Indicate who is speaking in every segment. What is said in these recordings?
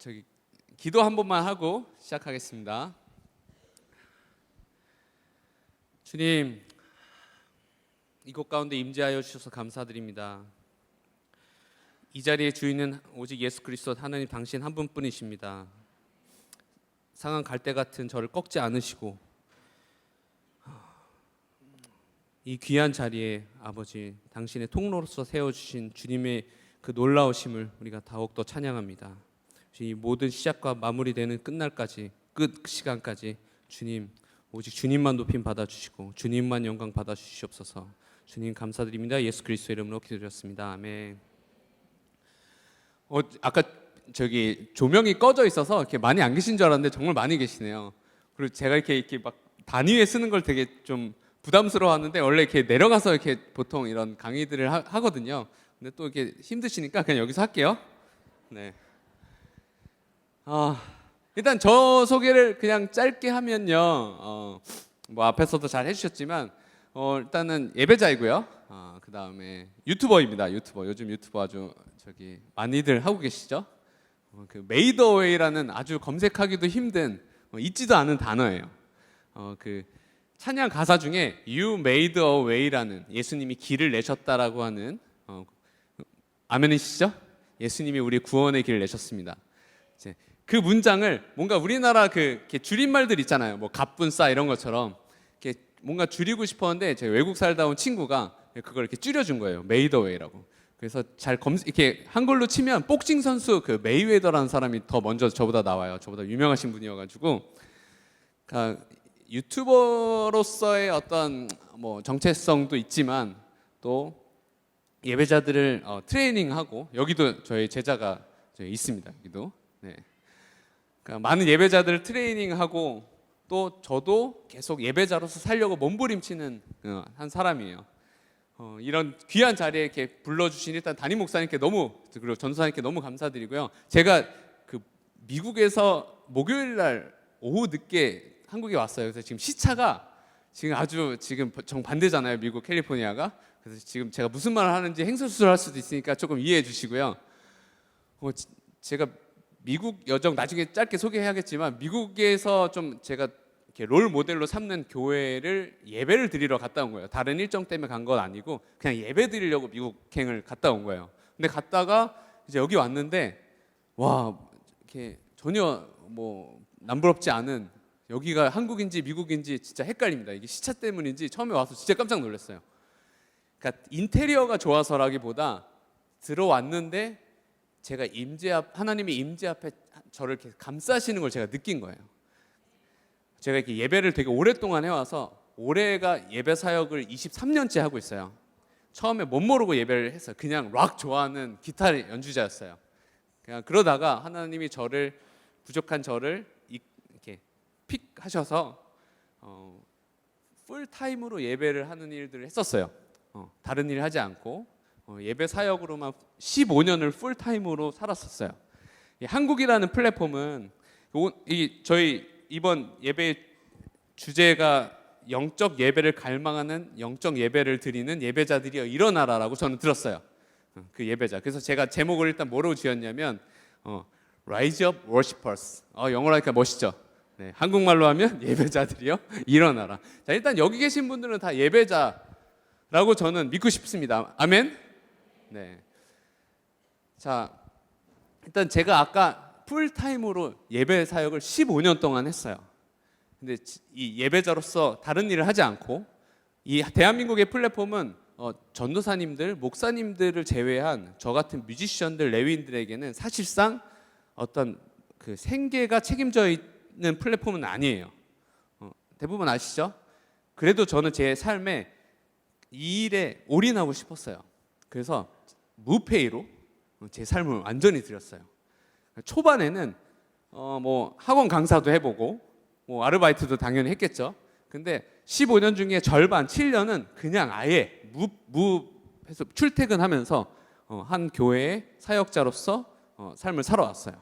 Speaker 1: 저기 기도 한 번만 하고 시작하겠습니다. 주님, 이곳 가운데 임재하여 주셔서 감사드립니다. 이 자리의 주인은 오직 예수 그리스도 하나님 당신 한 분뿐이십니다. 상한 갈대 같은 저를 꺾지 않으시고 이 귀한 자리에 아버지 당신의 통로로서 세워주신 주님의 그 놀라우심을 우리가 더욱더 찬양합니다. 이 모든 시작과 마무리되는 끝날까지 끝 시간까지 주님 오직 주님만 높임 받아주시고 주님만 영광 받아주시옵소서. 주님 감사드립니다. 예수 그리스도 이름으로 기도드렸습니다. 아멘. 아까 저기 조명이 꺼져 있어서 이렇게 많이 안 계신 줄 알았는데 정말 많이 계시네요. 그리고 제가 이렇게 막 단위에 쓰는 걸 되게 좀 부담스러워하는데 원래 이렇게 내려가서 이렇게 보통 이런 강의들을 하거든요. 근데 또 이렇게 힘드시니까 그냥 여기서 할게요. 네. 일단 저 소개를 그냥 짧게 하면요. 뭐 앞에서도 잘 해주셨지만 일단은 예배자이고요. 그 다음에 유튜버입니다. 유튜버. 요즘 유튜버 아주 저기 많이들 하고 계시죠. 그 메이드 어웨이라는 아주 검색하기도 힘든 있지도 않은 단어예요. 그 찬양 가사 중에 You made a way라는 예수님이 길을 내셨다라고 하는 아멘이시죠? 예수님이 우리 구원의 길을 내셨습니다. 이제 그 문장을 뭔가 우리나라 그 줄임말들 있잖아요. 뭐 갑분싸 이런 것처럼 이렇게 뭔가 줄이고 싶었는데 제 외국 살다 온 친구가 그걸 이렇게 줄여준 거예요. made a way라고. 그래서 잘 이렇게 한글로 치면 복싱 선수 그 메이웨더라는 사람이 더 먼저 저보다 나와요. 저보다 유명하신 분이어가지고 그러니까 유튜버로서의 어떤 뭐 정체성도 있지만 또 예배자들을 트레이닝하고 여기도 저희 제자가 있습니다. 여기도 네. 그러니까 많은 예배자들을 트레이닝하고 또 저도 계속 예배자로서 살려고 몸부림치는 한 사람이에요. 이런 귀한 자리에 이렇게 불러주신 일단 담임 목사님께 너무 그리고 전도사님께 너무 감사드리고요. 제가 그 미국에서 목요일 날 오후 늦게 한국에 왔어요. 그래서 지금 시차가 지금 아주 지금 정반대잖아요. 미국 캘리포니아가. 그래서 지금 제가 무슨 말을 하는지 행설수설할 수도 있으니까 조금 이해해 주시고요. 제가 미국 여정 나중에 짧게 소개해야겠지만 미국에서 좀 제가 이렇게 롤 모델로 삼는 교회를 예배를 드리러 갔다 온 거예요. 다른 일정 때문에 간 건 아니고 그냥 예배 드리려고 미국행을 갔다 온 거예요. 근데 갔다가 이제 여기 왔는데 와 이렇게 전혀 뭐 남부럽지 않은 여기가 한국인지 미국인지 진짜 헷갈립니다. 이게 시차 때문인지 처음에 와서 진짜 깜짝 놀랐어요. 그러니까 인테리어가 좋아서라기보다 들어왔는데 제가 하나님의 임재 앞에 저를 이렇게 감싸시는 걸 제가 느낀 거예요. 제가 이렇게 예배를 되게 오랫동안 해와서 올해가 예배 사역을 23년째 하고 있어요. 처음에 못 모르고 예배를 했어요. 그냥 락 좋아하는 기타 연주자였어요. 그냥 그러다가 하나님이 부족한 저를 이렇게 픽하셔서 풀타임으로 예배를 하는 일들을 했었어요. 다른 일 하지 않고 예배 사역으로만 15년을 풀타임으로 살았었어요. 한국이라는 플랫폼은 저희 이번 예배 주제가 영적 예배를 갈망하는 영적 예배를 드리는 예배자들이여 일어나라라고 저는 들었어요. 그 예배자. 그래서 제가 제목을 일단 뭐로 지었냐면 Rise Up Worshipers. 영어로 하니까 멋있죠. 네, 한국말로 하면 예배자들이여 일어나라. 자, 일단 여기 계신 분들은 다 예배자라고 저는 믿고 싶습니다. 아멘. 네. 자, 일단 제가 아까 풀타임으로 예배 사역을 15년 동안 했어요. 근데 이 예배자로서 다른 일을 하지 않고 이 대한민국의 플랫폼은 전도사님들, 목사님들을 제외한 저 같은 뮤지션들, 레위인들에게는 사실상 어떤 그 생계가 책임져 있는 플랫폼은 아니에요. 대부분 아시죠? 그래도 저는 제 삶에 이 일에 올인하고 싶었어요. 그래서 무페이로 제 삶을 완전히 드렸어요. 초반에는 뭐 학원 강사도 해보고 뭐 아르바이트도 당연히 했겠죠. 근데 15년 중에 절반 7년은 그냥 아예 무해서 출퇴근하면서 한 교회의 사역자로서 삶을 살아왔어요.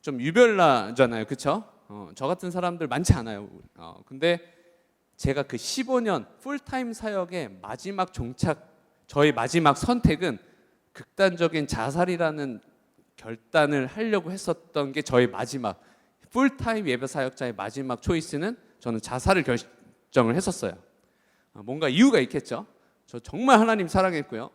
Speaker 1: 좀 유별나잖아요, 그렇죠? 저 같은 사람들 많지 않아요. 근데 제가 그 15년 풀타임 사역의 마지막 저의 마지막 선택은 극단적인 자살이라는 결단을 하려고 했었던 게 저의 마지막 풀타임 예배 사역자의 마지막 초이스는 저는 자살을 결정을 했었어요. 뭔가 이유가 있겠죠. 저 정말 하나님 사랑했고요.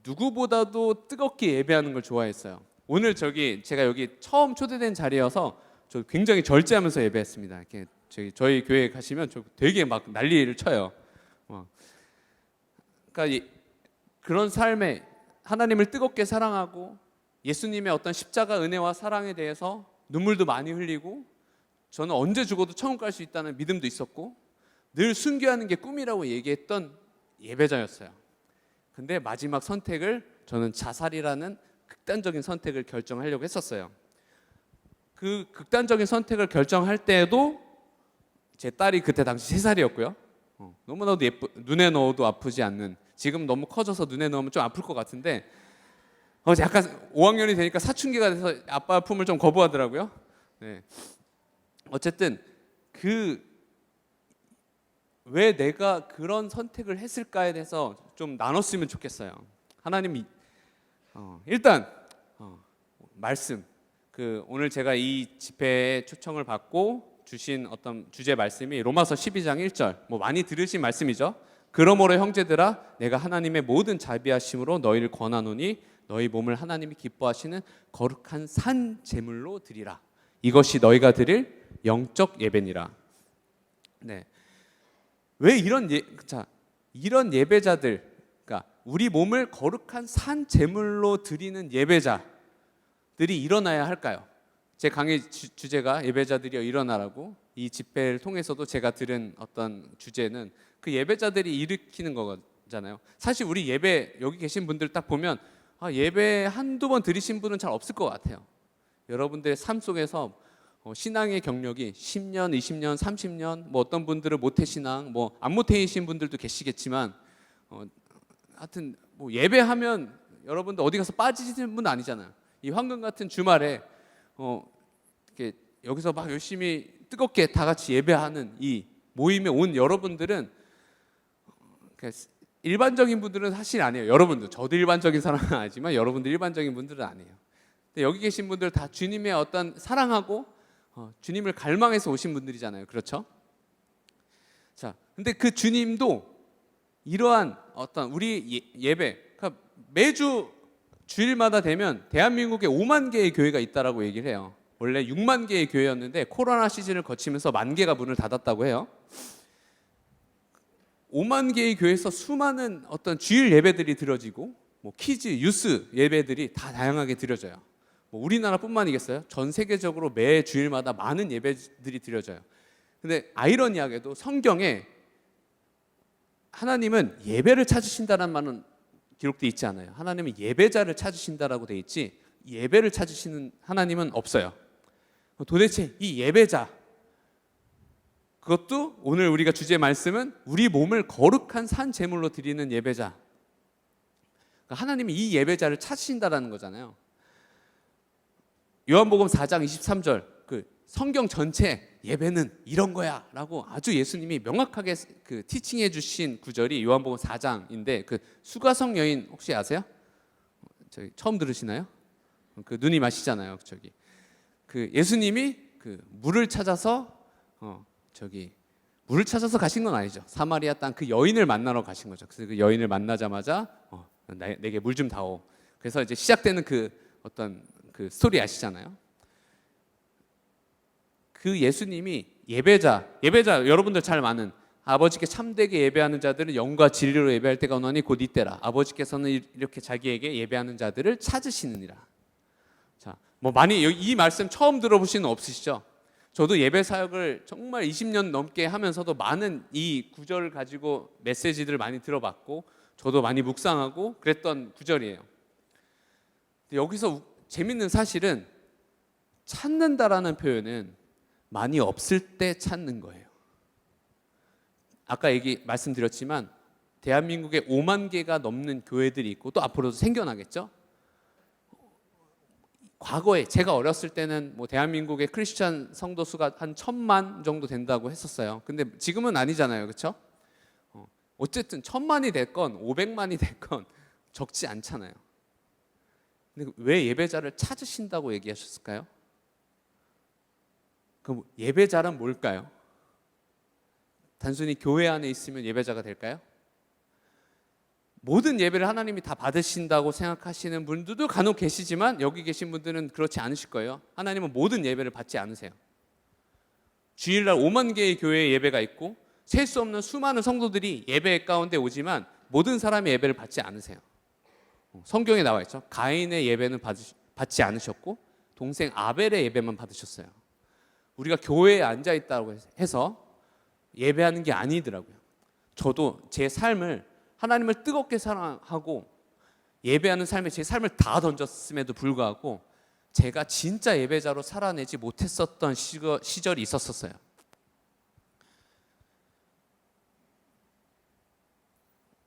Speaker 1: 누구보다도 뜨겁게 예배하는 걸 좋아했어요. 오늘 제가 여기 처음 초대된 자리여서 저 굉장히 절제하면서 예배했습니다. 이렇게 저희 교회에 가시면 저 되게 막 난리를 쳐요. 그러니까 그런 삶에 하나님을 뜨겁게 사랑하고 예수님의 어떤 십자가 은혜와 사랑에 대해서 눈물도 많이 흘리고 저는 언제 죽어도 천국 갈 수 있다는 믿음도 있었고 늘 순교하는 게 꿈이라고 얘기했던 예배자였어요. 근데 마지막 선택을 저는 자살이라는 극단적인 선택을 결정하려고 했었어요. 그 극단적인 선택을 결정할 때에도 제 딸이 그때 당시 3살이었고요. 너무나도 눈에 넣어도 아프지 않는, 지금 너무 커져서 눈에 넣으면 좀 아플 것 같은데 약간 5학년이 되니까 사춘기가 돼서 아빠 품을 좀 거부하더라고요. 네. 어쨌든 왜 내가 그런 선택을 했을까에 대해서 좀 나눴으면 좋겠어요. 하나님이 일단 말씀, 오늘 제가 이 집회에 초청을 받고 주신 어떤 주제 말씀이 로마서 12장 1절, 많이 들으신 말씀이죠. 그러므로 형제들아 내가 하나님의 모든 자비하심으로 너희를 권하노니 너희 몸을 하나님이 기뻐하시는 거룩한 산 제물로 드리라. 이것이 너희가 드릴 영적 예배니라. 네. 왜 이런 예배자들, 그러니까 우리 몸을 거룩한 산 제물로 드리는 예배자들이 일어나야 할까요? 제 강의 주제가 예배자들이여 일어나라고, 이 집회를 통해서도 제가 들은 어떤 주제는 그 예배자들이 일으키는 거잖아요. 사실 우리 예배 여기 계신 분들 딱 보면 예배 한두 번 들으신 분은 잘 없을 것 같아요. 여러분들의 삶 속에서 신앙의 경력이 10년, 20년, 30년, 어떤 분들은 모태신앙, 안 모태이신 분들도 계시겠지만 하여튼 예배하면 여러분들 어디 가서 빠지시는 분 아니잖아요. 이 황금 같은 주말에 이렇게 여기서 막 열심히 뜨겁게 다 같이 예배하는 이 모임에 온 여러분들은 일반적인 분들은 사실 아니에요. 여러분들, 저도 일반적인 사람은 아니지만 여러분들 일반적인 분들은 아니에요. 근데 여기 계신 분들 다 주님의 어떤 사랑하고 주님을 갈망해서 오신 분들이잖아요. 그렇죠? 자, 근데 그 주님도 이러한 어떤 우리 예배, 그러니까 매주 주일마다 되면 대한민국에 5만 개의 교회가 있다라고 얘기를 해요. 원래 6만 개의 교회였는데 코로나 시즌을 거치면서 1만 개가 문을 닫았다고 해요. 5만 개의 교회에서 수많은 어떤 주일 예배들이 드려지고 키즈, 유스 예배들이 다 다양하게 드려져요. 우리나라뿐만이겠어요? 전 세계적으로 매 주일마다 많은 예배들이 드려져요. 근데 아이러니하게도 성경에 하나님은 예배를 찾으신다는 말은 기록되어 있지 않아요. 하나님은 예배자를 찾으신다라고 되어 있지 예배를 찾으시는 하나님은 없어요. 도대체 이 예배자, 그것도 오늘 우리가 주제 말씀은 우리 몸을 거룩한 산 제물로 드리는 예배자. 그러니까 하나님이 이 예배자를 찾으신다라는 거잖아요. 요한복음 4장 23절, 성경 전체 예배는 이런 거야 라고 아주 예수님이 명확하게 티칭해 주신 구절이 요한복음 4장인데 수가성 여인 혹시 아세요? 처음 들으시나요? 누님 아시잖아요. 예수님이 물을 찾아서 물을 찾아서 가신 건 아니죠. 사마리아 땅 그 여인을 만나러 가신 거죠. 그래서 그 여인을 만나자마자 내게 물 좀 다오. 그래서 이제 시작되는 어떤 스토리 아시잖아요. 그 예수님이 예배자 여러분들 잘 아는 아버지께 참되게 예배하는 자들은 영과 진리로 예배할 때가 오나니 곧 이때라. 아버지께서는 이렇게 자기에게 예배하는 자들을 찾으시느니라. 자, 많이 이 말씀 처음 들어보시는 없으시죠? 저도 예배 사역을 정말 20년 넘게 하면서도 많은 이 구절을 가지고 메시지들을 많이 들어봤고 저도 많이 묵상하고 그랬던 구절이에요. 여기서 재밌는 사실은 찾는다라는 표현은 많이 없을 때 찾는 거예요. 아까 말씀드렸지만 대한민국에 5만 개가 넘는 교회들이 있고 또 앞으로도 생겨나겠죠. 과거에 제가 어렸을 때는 대한민국의 크리스찬 성도 수가 한 1,000만 정도 된다고 했었어요. 근데 지금은 아니잖아요. 그렇죠? 어쨌든 1,000만이 됐건 500만이 됐건 적지 않잖아요. 근데 왜 예배자를 찾으신다고 얘기하셨을까요? 그럼 예배자란 뭘까요? 단순히 교회 안에 있으면 예배자가 될까요? 모든 예배를 하나님이 다 받으신다고 생각하시는 분들도 간혹 계시지만 여기 계신 분들은 그렇지 않으실 거예요. 하나님은 모든 예배를 받지 않으세요. 주일날 5만 개의 교회에 예배가 있고 셀 수 없는 수많은 성도들이 예배 가운데 오지만 모든 사람이 예배를 받지 않으세요. 성경에 나와 있죠. 가인의 예배는 받지 않으셨고 동생 아벨의 예배만 받으셨어요. 우리가 교회에 앉아 있다고 해서 예배하는 게 아니더라고요. 저도 제 삶을 하나님을 뜨겁게 사랑하고 예배하는 삶에 제 삶을 다 던졌음에도 불구하고 제가 진짜 예배자로 살아내지 못했었던 시절이 있었어요.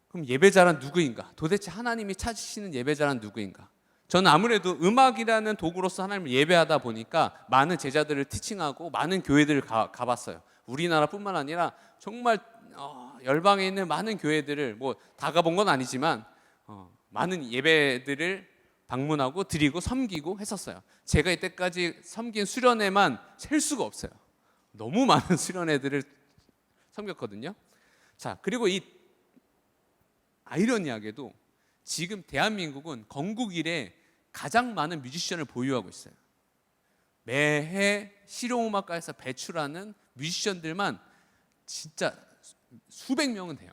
Speaker 1: 그럼 예배자란 누구인가? 도대체 하나님이 찾으시는 예배자란 누구인가? 저는 아무래도 음악이라는 도구로서 하나님을 예배하다 보니까 많은 제자들을 티칭하고 많은 교회들을 가봤어요. 우리나라뿐만 아니라 정말 열방에 있는 많은 교회들을 뭐 다 가본 건 아니지만 많은 예배들을 방문하고 드리고 섬기고 했었어요. 제가 이때까지 섬긴 수련회만 셀 수가 없어요. 너무 많은 수련회들을 섬겼거든요. 자, 그리고 이 아이러니하게도 지금 대한민국은 건국 이래 가장 많은 뮤지션을 보유하고 있어요. 매해 실용음악가에서 배출하는 뮤지션들만 진짜 수백 명은 돼요.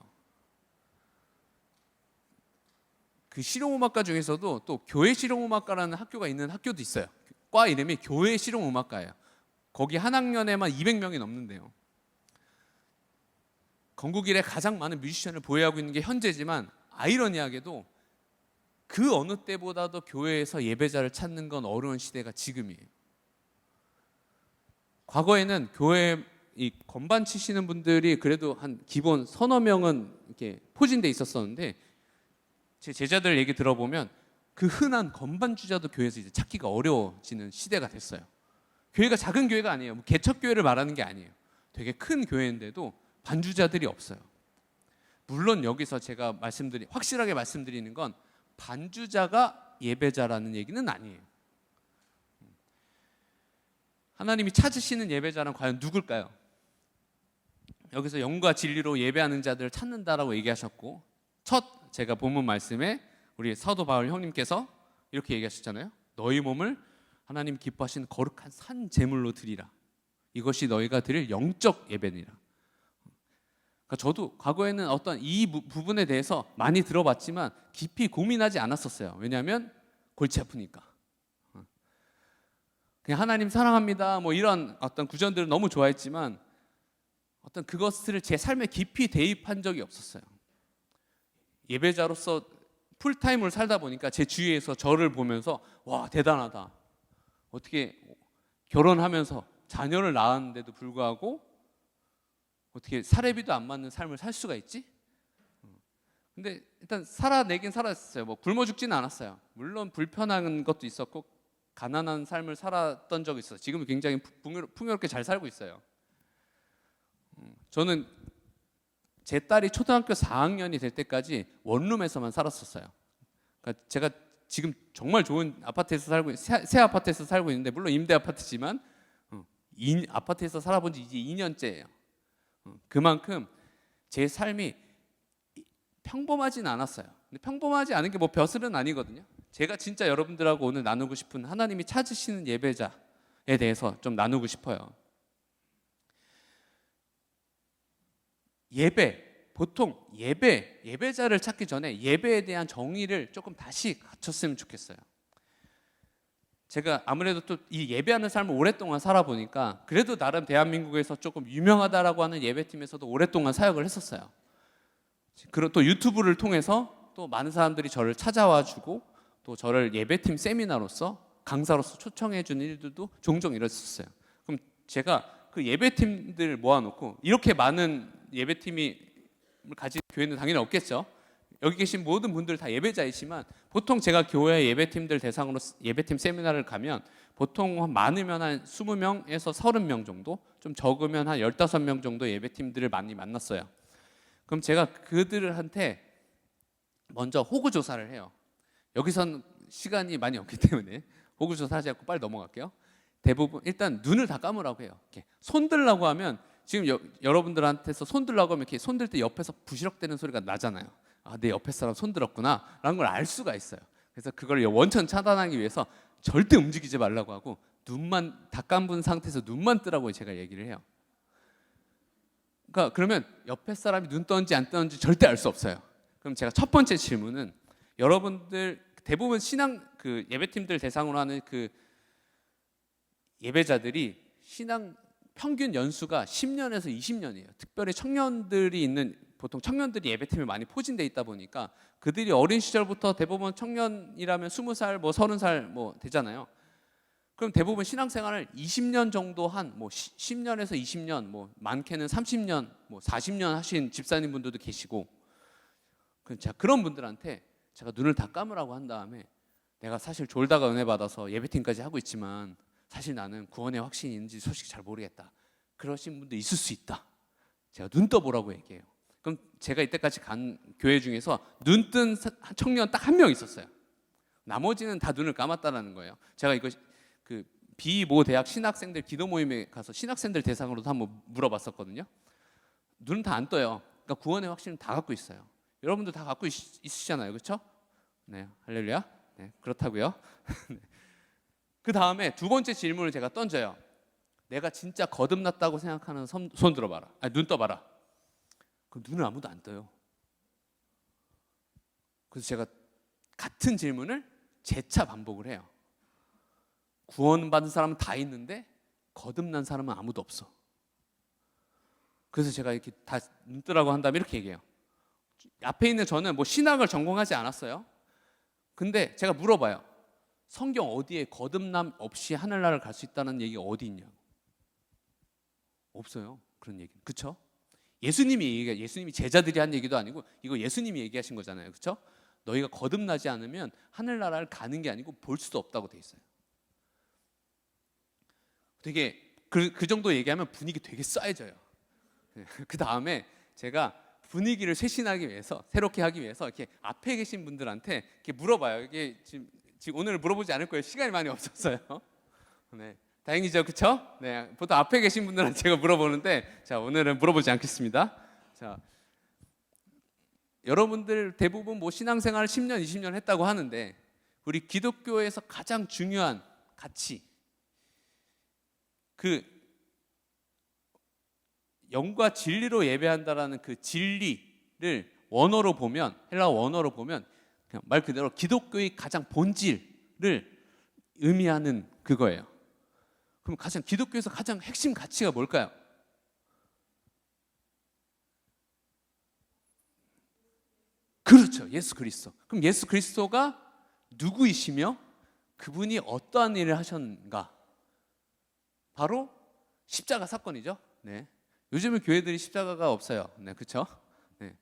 Speaker 1: 그 실용음악가 중에서도 또 교회 실용음악가라는 학교가 있는 학교도 있어요. 과 이름이 교회 실용음악가예요. 거기 한 학년에만 200명이 넘는데요. 건국 이래 가장 많은 뮤지션을 보유하고 있는 게 현재지만 아이러니하게도 그 어느 때보다도 교회에서 예배자를 찾는 건 어려운 시대가 지금이에요. 과거에는 교회 이 건반 치시는 분들이 그래도 한 기본 서너 명은 이렇게 포진돼 있었었는데 제 제자들 얘기 들어보면 그 흔한 건반 주자도 교회에서 이제 찾기가 어려워지는 시대가 됐어요. 교회가 작은 교회가 아니에요. 뭐 개척교회를 말하는 게 아니에요. 되게 큰 교회인데도 반주자들이 없어요. 물론 여기서 제가 확실하게 말씀드리는 건 반주자가 예배자라는 얘기는 아니에요. 하나님이 찾으시는 예배자는 과연 누굴까요? 여기서 영과 진리로 예배하는 자들을 찾는다라고 얘기하셨고 첫 제가 본문 말씀에 우리 사도 바울 형님께서 이렇게 얘기하셨잖아요. 너희 몸을 하나님 기뻐하시는 거룩한 산 제물로 드리라. 이것이 너희가 드릴 영적 예배니라. 그러니까 저도 과거에는 어떤 이 부분에 대해서 많이 들어봤지만 깊이 고민하지 않았었어요. 왜냐하면 골치 아프니까. 그냥 하나님 사랑합니다. 뭐 이런 어떤 구전들을 너무 좋아했지만 어떤 그것을 제 삶에 깊이 대입한 적이 없었어요. 예배자로서 풀타임을 살다 보니까 제 주위에서 저를 보면서 와 대단하다. 어떻게 결혼하면서 자녀를 낳았는데도 불구하고 어떻게 사례비도 안 맞는 삶을 살 수가 있지? 근데 일단 살아내긴 살았어요. 뭐 굶어 죽지는 않았어요. 물론 불편한 것도 있었고 가난한 삶을 살았던 적이 있어요. 지금은 굉장히 풍요롭게 잘 살고 있어요. 저는 제 딸이 초등학교 4학년이 될 때까지 원룸에서만 살았었어요. 그러니까 제가 지금 정말 좋은 아파트에서 살고 새 아파트에서 살고 있는데 물론 임대 아파트지만 아파트에서 살아본 지 이제 2년째예요. 그만큼 제 삶이 평범하진 않았어요. 근데 평범하지 않은 게 뭐 벼슬은 아니거든요. 제가 진짜 여러분들하고 오늘 나누고 싶은 하나님이 찾으시는 예배자에 대해서 좀 나누고 싶어요. 보통 예배자를 찾기 전에 예배에 대한 정의를 조금 다시 갖췄으면 좋겠어요. 제가 아무래도 또 이 예배하는 삶을 오랫동안 살아보니까 그래도 나름 대한민국에서 조금 유명하다라고 하는 예배팀에서도 오랫동안 사역을 했었어요. 그리고 또 유튜브를 통해서 또 많은 사람들이 저를 찾아와주고 또 저를 예배팀 세미나로서 강사로서 초청해 준 일들도 종종 일었었어요. 그럼 제가 그 예배팀들 모아놓고 이렇게 많은 예배팀이 가진 교회는 당연히 없겠죠. 여기 계신 모든 분들 다 예배자이지만 보통 제가 교회 예배팀들 대상으로 예배팀 세미나를 가면 보통 많으면 한 20명에서 30명 정도, 좀 적으면 한 15명 정도 예배팀들을 많이 만났어요. 그럼 제가 그들한테 먼저 호구 조사를 해요. 여기선 시간이 많이 없기 때문에 호구조사 하지 않고 빨리 넘어갈게요. 대부분 일단 눈을 다 감으라고 해요. 이렇게 손 들라고 하면 지금 여러분들한테서 손 들라고 하면 이렇게 손 들 때 옆에서 부시럭대는 소리가 나잖아요. 아, 내 옆에 사람 손 들었구나 라는 걸 알 수가 있어요. 그래서 그걸 원천 차단하기 위해서 절대 움직이지 말라고 하고 눈만 다 감은 상태에서 눈만 뜨라고 제가 얘기를 해요. 그러니까 그러면 옆에 사람이 눈 떴는지 안 떴는지 절대 알 수 없어요. 그럼 제가 첫 번째 질문은 여러분들 대부분 신앙 그 예배팀들 대상으로 하는 그 예배자들이 신앙 평균 연수가 10년에서 20년이에요. 특별히 청년들이 있는 보통 청년들이 예배팀에 많이 포진돼 있다 보니까 그들이 어린 시절부터 대부분 청년이라면 20살, 뭐 30살 뭐 되잖아요. 그럼 대부분 신앙생활을 20년 정도 한 뭐 10년에서 20년, 뭐 많게는 30년, 뭐 40년 하신 집사님 분들도 계시고, 자 그런 분들한테 제가 눈을 다 감으라고 한 다음에 내가 사실 졸다가 은혜 받아서 예배팀까지 하고 있지만 사실 나는 구원의 확신이 있는지 솔직히 잘 모르겠다. 그러신 분도 있을 수 있다. 제가 눈 떠보라고 얘기해요. 그럼 제가 이때까지 간 교회 중에서 눈 뜬 청년 딱 한 명 있었어요. 나머지는 다 눈을 감았다라는 거예요. 제가 이거 그 비모 대학 신학생들 기도 모임에 가서 신학생들 대상으로도 한번 물어봤었거든요. 눈은 다 안 떠요. 그러니까 구원의 확신은 다 갖고 있어요. 여러분들 다 갖고 있으시잖아요, 그렇죠? 네, 할렐루야. 네, 그렇다고요. 그 다음에 두 번째 질문을 제가 던져요. 내가 진짜 거듭났다고 생각하는 손 들어봐라. 아니, 눈 떠봐라. 그럼 눈을 아무도 안 떠요. 그래서 제가 같은 질문을 재차 반복을 해요. 구원받은 사람은 다 있는데 거듭난 사람은 아무도 없어. 그래서 제가 이렇게 다 눈 뜨라고 한 다음에 이렇게 얘기해요. 앞에 있는 저는 뭐 신학을 전공하지 않았어요. 근데 제가 물어봐요. 성경 어디에 거듭남 없이 하늘나라를 갈 수 있다는 얘기가 어디 있냐고. 없어요. 그런 얘기. 그렇죠? 예수님이 제자들이 한 얘기도 아니고 이거 예수님이 얘기하신 거잖아요. 그렇죠? 너희가 거듭나지 않으면 하늘나라를 가는 게 아니고 볼 수도 없다고 돼 있어요. 되게 그 정도 얘기하면 분위기 되게 싸해져요. 그 다음에 제가 분위기를 쇄신하기 위해서 새롭게 하기 위해서 이렇게 앞에 계신 분들한테 이렇게 물어봐요. 이게 지금 오늘 물어보지 않을 거예요. 시간이 많이 없었어요. 네, 다행이죠, 그렇죠? 네, 보통 앞에 계신 분들한테 제가 물어보는데, 자 오늘은 물어보지 않겠습니다. 자, 여러분들 대부분 뭐 신앙생활 10년, 20년 했다고 하는데 우리 기독교에서 가장 중요한 가치, 그 영과 진리로 예배한다라는 그 진리를 원어로 보면 헬라어 원어로 보면 그냥 말 그대로 기독교의 가장 본질을 의미하는 그거예요. 그럼 가장 기독교에서 가장 핵심 가치가 뭘까요? 그렇죠. 예수 그리스도. 그럼 예수 그리스도가 누구이시며 그분이 어떠한 일을 하셨는가? 바로 십자가 사건이죠. 네. 요즘은 교회들이 십자가가 없어요. 네, 그렇죠? 네.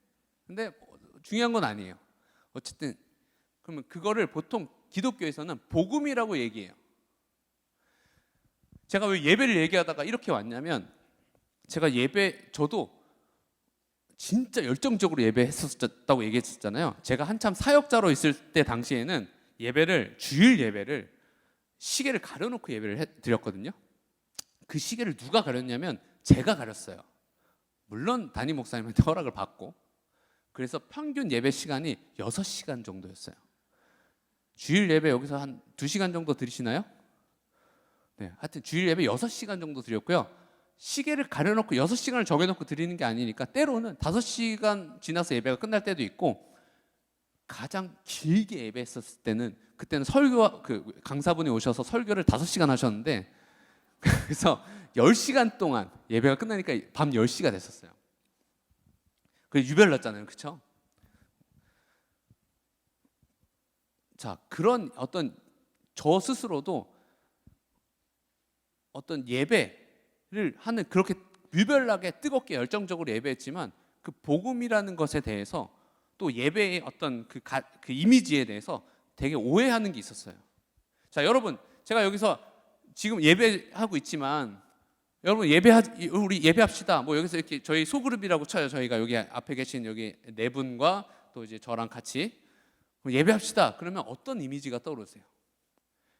Speaker 1: 근데 중요한 건 아니에요. 어쨌든 그러면 그거를 보통 기독교에서는 복음이라고 얘기해요. 제가 왜 예배를 얘기하다가 이렇게 왔냐면 제가 저도 진짜 열정적으로 예배했었다고 얘기했었잖아요. 제가 한참 사역자로 있을 때 당시에는 주일 예배를 시계를 가려놓고 예배를 드렸거든요. 그 시계를 누가 가렸냐면 제가 가렸어요. 물론 담임 목사님한테 허락을 받고. 그래서 평균 예배 시간이 6시간 정도였어요. 주일 예배 여기서 한 2시간 정도 드리시나요? 네, 하여튼 주일 예배 6시간 정도 드렸고요. 시계를 가려놓고 6시간을 정해놓고 드리는 게 아니니까 때로는 5시간 지나서 예배가 끝날 때도 있고, 가장 길게 예배했었을 때는 그때는 강사분이 오셔서 설교를 5시간 하셨는데, 그래서 10시간 동안 예배가 끝나니까 밤 10시가 됐었어요. 그래서 유별 났잖아요. 그렇죠? 자, 그런 어떤 저 스스로도 어떤 예배를 하는 그렇게 유별나게 뜨겁게 열정적으로 예배했지만 그 복음이라는 것에 대해서 또 예배의 어떤 그 이미지에 대해서 되게 오해하는 게 있었어요. 자, 여러분, 제가 여기서 지금 예배하고 있지만 여러분 우리 예배합시다. 뭐 여기서 이렇게 저희 소그룹이라고 쳐요. 저희가 여기 앞에 계신 여기 네 분과 또 이제 저랑 같이 예배합시다. 그러면 어떤 이미지가 떠오르세요?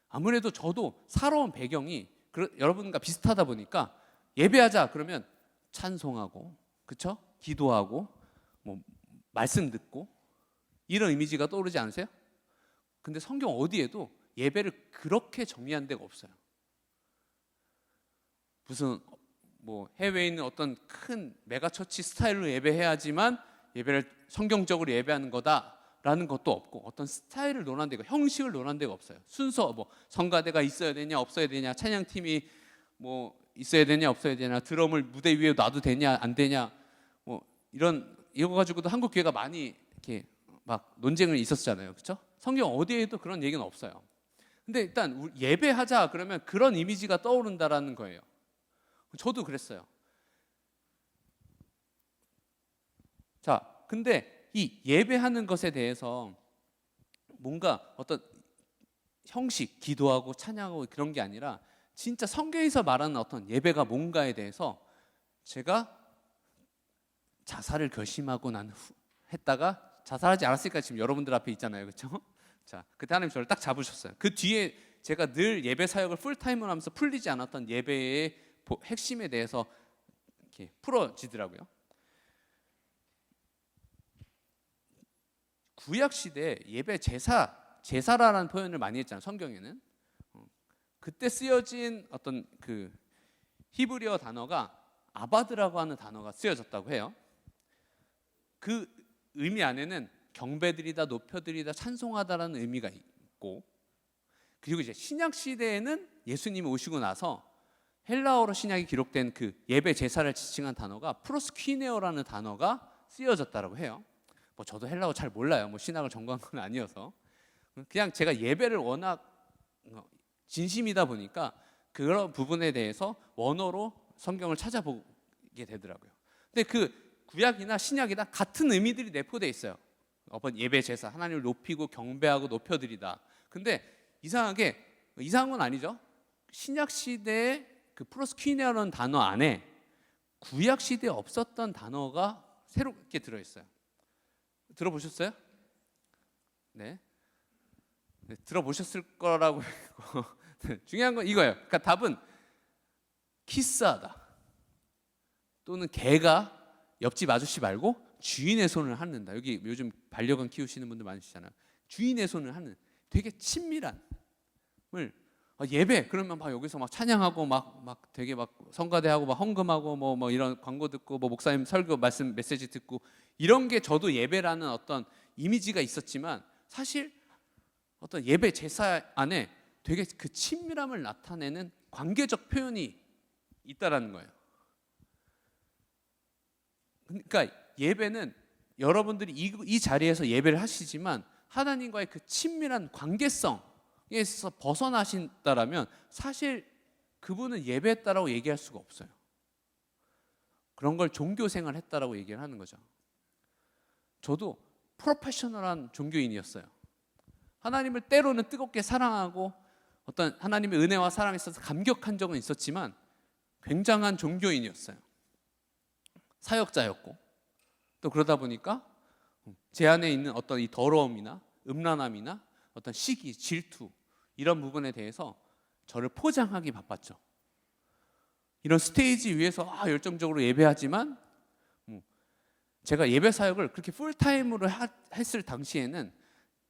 Speaker 1: 아무래도 저도 살아온 배경이 여러분과 비슷하다 보니까 예배하자 그러면 찬송하고, 그렇죠? 기도하고, 뭐 말씀 듣고 이런 이미지가 떠오르지 않으세요? 근데 성경 어디에도 예배를 그렇게 정의한 데가 없어요. 무슨 뭐 해외에 있는 어떤 큰 메가처치 스타일로 예배해야지만 예배를 성경적으로 예배하는 거다라는 것도 없고, 어떤 스타일을 논한 데가, 형식을 논한 데가 없어요. 순서 뭐 성가대가 있어야 되냐 없어야 되냐, 찬양팀이 뭐 있어야 되냐 없어야 되냐, 드럼을 무대 위에 놔도 되냐 안 되냐, 뭐 이거 가지고도 한국 교회가 많이 이렇게 막 논쟁을 있었잖아요. 그렇죠? 성경 어디에도 그런 얘기는 없어요. 근데 일단 예배하자 그러면 그런 이미지가 떠오른다라는 거예요. 저도 그랬어요. 자, 근데 이 예배하는 것에 대해서 뭔가 어떤 형식, 기도하고 찬양하고 그런 게 아니라 진짜 성경에서 말하는 어떤 예배가 뭔가에 대해서 제가 자살을 결심하고 했다가 자살하지 않았으니까 지금 여러분들 앞에 있잖아요. 그렇죠? 자, 그때 하나님 저를 딱 잡으셨어요. 그 뒤에 제가 늘 예배 사역을 풀타임으로 하면서 풀리지 않았던 예배의 핵심에 대해서 이렇게 풀어지더라고요. 구약 시대 예배 제사라는 표현을 많이 했잖아요. 성경에는 그때 쓰여진 어떤 그 히브리어 단어가 아바드라고 하는 단어가 쓰여졌다고 해요. 그 의미 안에는 경배드리다, 높여드리다, 찬송하다라는 의미가 있고, 그리고 이제 신약 시대에는 예수님이 오시고 나서 헬라어로 신약이 기록된 그 예배 제사를 지칭한 단어가 프로스퀴네어라는 단어가 쓰여졌다고 해요. 뭐 저도 헬라어 잘 몰라요. 뭐 신학을 전공한 건 아니어서 그냥 제가 예배를 워낙 진심이다 보니까 그런 부분에 대해서 원어로 성경을 찾아보게 되더라고요. 근데 그 구약이나 신약이나 같은 의미들이 내포되어 있어요. 예배 제사, 하나님을 높이고 경배하고 높여드리다. 근데 이상한 건 아니죠. 신약 시대의 그 프로스퀴네어라는 단어 안에 구약 시대에 없었던 단어가 새롭게 들어있어요. 들어보셨어요? 네, 들어보셨을 거라고. 중요한 건 이거예요. 그러니까 답은 키스하다, 또는 개가 옆집 아저씨 말고 주인의 손을 핥는다. 여기 요즘 반려견 키우시는 분들 많으시잖아요. 주인의 손을 핥는, 되게 친밀함을, 예배 그러면 막 여기서 막 찬양하고 막 되게 막 성가대하고 막 헌금하고 뭐 이런 광고 듣고 뭐 목사님 설교 말씀 메시지 듣고 이런 게 저도 예배라는 어떤 이미지가 있었지만, 사실 어떤 예배 제사 안에 되게 그 친밀함을 나타내는 관계적 표현이 있다라는 거예요. 그러니까 예배는 여러분들이 이 자리에서 예배를 하시지만 하나님과의 그 친밀한 관계성에서 벗어나신다라면 사실 그분은 예배했다라고 얘기할 수가 없어요. 그런 걸 종교생활 했다라고 얘기를 하는 거죠. 저도 프로페셔널한 종교인이었어요. 하나님을 때로는 뜨겁게 사랑하고 어떤 하나님의 은혜와 사랑에 있어서 감격한 적은 있었지만 굉장한 종교인이었어요. 사역자였고, 또 그러다 보니까 제 안에 있는 어떤 이 더러움이나 음란함이나 어떤 시기, 질투 이런 부분에 대해서 저를 포장하기 바빴죠. 이런 스테이지 위에서 열정적으로 예배하지만 제가 예배 사역을 그렇게 풀타임으로 했을 당시에는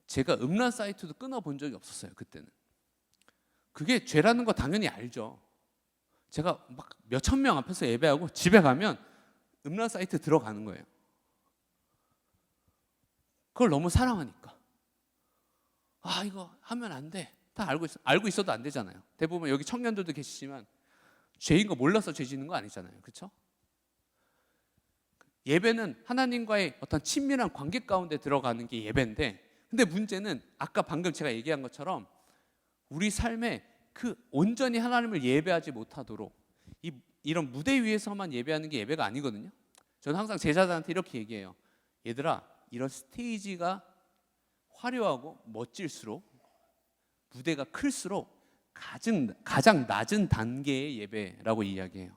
Speaker 1: 제가 음란 사이트도 끊어본 적이 없었어요. 그때는. 그게 죄라는 거 당연히 알죠. 제가 막 몇천 명 앞에서 예배하고 집에 가면 음란 사이트 들어가는 거예요. 그걸 너무 사랑하니까. 이거 하면 안 돼. 다 알고 있어도 안 되잖아요. 대부분 여기 청년들도 계시지만 죄인 거 몰라서 죄 짓는 거 아니잖아요. 그렇죠? 예배는 하나님과의 어떤 친밀한 관계 가운데 들어가는 게 예배인데, 근데 문제는 아까 방금 제가 얘기한 것처럼 우리 삶에 그 온전히 하나님을 예배하지 못하도록 이런 무대 위에서만 예배하는 게 예배가 아니거든요. 저는 항상 제자들한테 이렇게 얘기해요. 얘들아, 이런 스테이지가 화려하고 멋질수록, 무대가 클수록 가장 낮은 단계의 예배라고 이야기해요.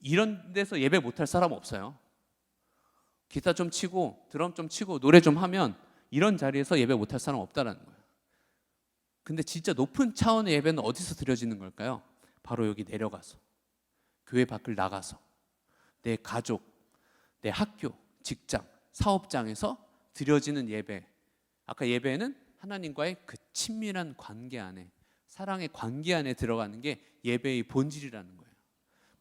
Speaker 1: 이런 데서 예배 못할 사람 없어요. 기타 좀 치고 드럼 좀 치고 노래 좀 하면 이런 자리에서 예배 못할 사람 없다라는 거예요. 근데 진짜 높은 차원의 예배는 어디서 드려지는 걸까요? 바로 여기 내려가서, 교회 밖을 나가서, 내 가족, 내 학교, 직장, 사업장에서 드려지는 예배. 아까 예배는 하나님과의 그 친밀한 관계 안에, 사랑의 관계 안에 들어가는 게 예배의 본질이라는 거예요.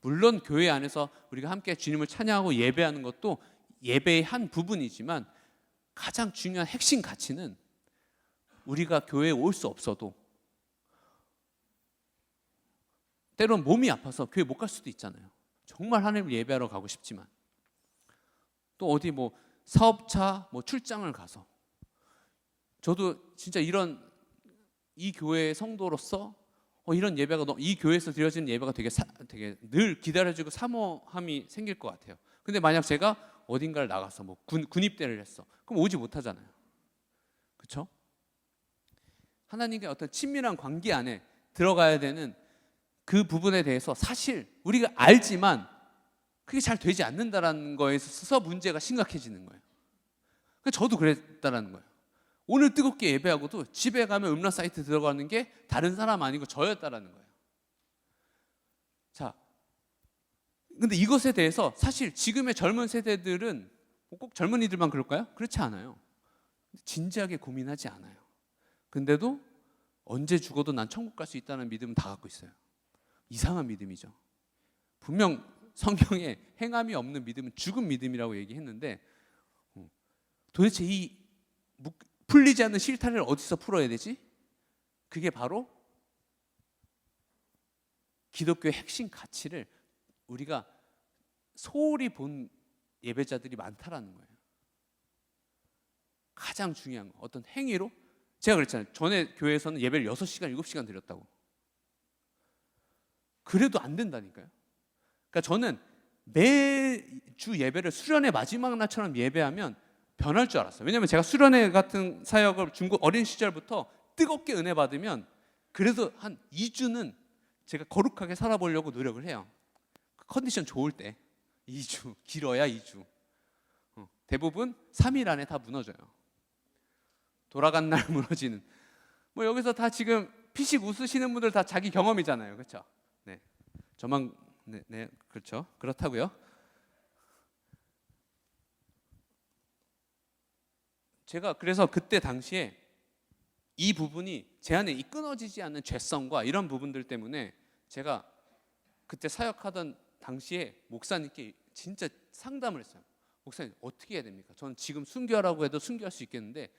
Speaker 1: 물론 교회 안에서 우리가 함께 주님을 찬양하고 예배하는 것도 예배의 한 부분이지만 가장 중요한 핵심 가치는 우리가 교회에 올 수 없어도, 때론 몸이 아파서 교회 못 갈 수도 있잖아요. 정말 하나님을 예배하러 가고 싶지만, 또 어디 뭐 사업차 뭐 출장을 가서, 저도 진짜 이 교회의 성도로서 이런 예배가 이 교회에서 드려지는 예배가 되게 늘 기다려지고 사모함이 생길 것 같아요. 근데 만약 제가 어딘가를 나가서 뭐 군입대를 했어, 그럼 오지 못하잖아요. 그렇죠? 하나님과 어떤 친밀한 관계 안에 들어가야 되는 그 부분에 대해서 사실 우리가 알지만 그게 잘 되지 않는다라는 거에 있어서 문제가 심각해지는 거예요. 저도 그랬다라는 거예요. 오늘 뜨겁게 예배하고도 집에 가면 음란 사이트 들어가는 게 다른 사람 아니고 저였다라는 거예요. 자, 근데 이것에 대해서 사실 지금의 젊은 세대들은 꼭 젊은이들만 그럴까요? 그렇지 않아요. 진지하게 고민하지 않아요. 근데도 언제 죽어도 난 천국 갈 수 있다는 믿음은 다 갖고 있어요. 이상한 믿음이죠. 분명 성경에 행함이 없는 믿음은 죽은 믿음이라고 얘기했는데, 도대체 이 풀리지 않는 실타래를 어디서 풀어야 되지? 그게 바로 기독교의 핵심 가치를 우리가 소홀히 본 예배자들이 많다라는 거예요. 가장 중요한 거, 어떤 행위로. 제가 그랬잖아요. 전에 교회에서는 예배를 6시간, 7시간 드렸다고. 그래도 안 된다니까요. 그러니까 저는 매주 예배를 수련회 마지막 날처럼 예배하면 변할 줄 알았어요. 왜냐하면 제가 수련회 같은 사역을 중고 어린 시절부터 뜨겁게 은혜 받으면 그래도 한 2주는 제가 거룩하게 살아보려고 노력을 해요. 컨디션 좋을 때 2주, 길어야 2주. 대부분 3일 안에 다 무너져요. 돌아간 날 무너지는. 뭐 여기서 다 지금 피식 웃으시는 분들 다 자기 경험이잖아요, 그렇죠? 네, 저만 네, 그렇죠. 그렇다고요. 제가 그래서 그때 당시에 이 부분이 제 안에 이 끊어지지 않는 죄성과 이런 부분들 때문에 제가 그때 사역하던 당시에 목사님께 진짜 상담을 했어요. 목사님, 어떻게 해야 됩니까? 저는 지금 순교하라고 해도 순교할 수 있겠는데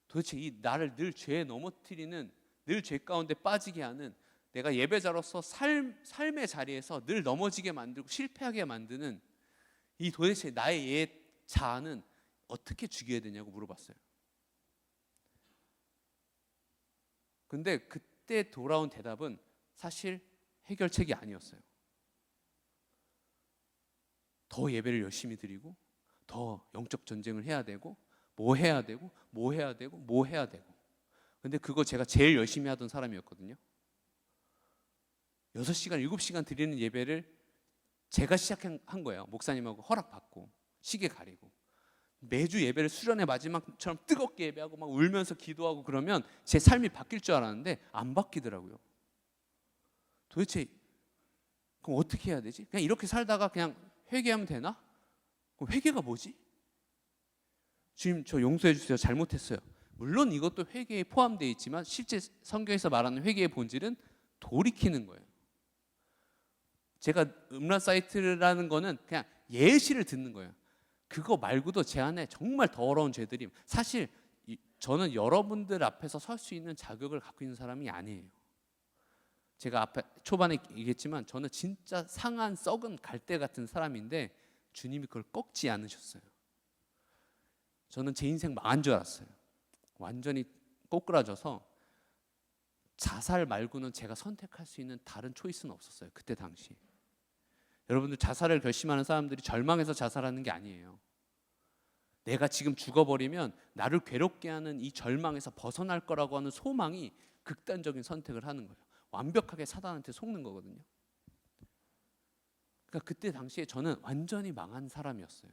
Speaker 1: 도대체 이 나를 늘 죄에 넘어뜨리는, 늘 죄 가운데 빠지게 하는, 내가 예배자로서 삶의 자리에서 늘 넘어지게 만들고 실패하게 만드는 이 도대체 나의 옛 자아는 어떻게 죽여야 되냐고 물어봤어요. 근데 그때 돌아온 대답은 사실 해결책이 아니었어요. 더 예배를 열심히 드리고, 더 영적 전쟁을 해야 되고, 뭐 해야 되고, 뭐 해야 되고, 뭐 해야 되고. 근데 그거 제가 제일 열심히 하던 사람이었거든요. 6시간, 7시간 드리는 예배를 제가 시작한 거예요. 목사님하고 허락받고, 시계 가리고. 매주 예배를 수련회 마지막처럼 뜨겁게 예배하고 막 울면서 기도하고 그러면 제 삶이 바뀔 줄 알았는데 안 바뀌더라고요. 도대체 그럼 어떻게 해야 되지? 그냥 이렇게 살다가 그냥 회개하면 되나? 그럼 회개가 뭐지? 주님, 저 용서해 주세요. 잘못했어요. 물론 이것도 회개에 포함되어 있지만 실제 성경에서 말하는 회개의 본질은 돌이키는 거예요. 제가 음란 사이트라는 거는 그냥 예시를 듣는 거예요. 그거 말고도 제 안에 정말 더러운 죄들이, 사실 저는 여러분들 앞에서 설 수 있는 자격을 갖고 있는 사람이 아니에요. 제가 앞에 초반에 얘기했지만 저는 진짜 상한 썩은 갈대 같은 사람인데 주님이 그걸 꺾지 않으셨어요. 저는 제 인생 망한 줄 알았어요. 완전히 꼬꾸라져서 자살 말고는 제가 선택할 수 있는 다른 초이스는 없었어요. 그때 당시. 여러분들 자살을 결심하는 사람들이 절망해서 자살하는 게 아니에요. 내가 지금 죽어버리면 나를 괴롭게 하는 이 절망에서 벗어날 거라고 하는 소망이 극단적인 선택을 하는 거예요. 완벽하게 사단한테 속는 거거든요. 그러니까 그때 당시에 저는 완전히 망한 사람이었어요.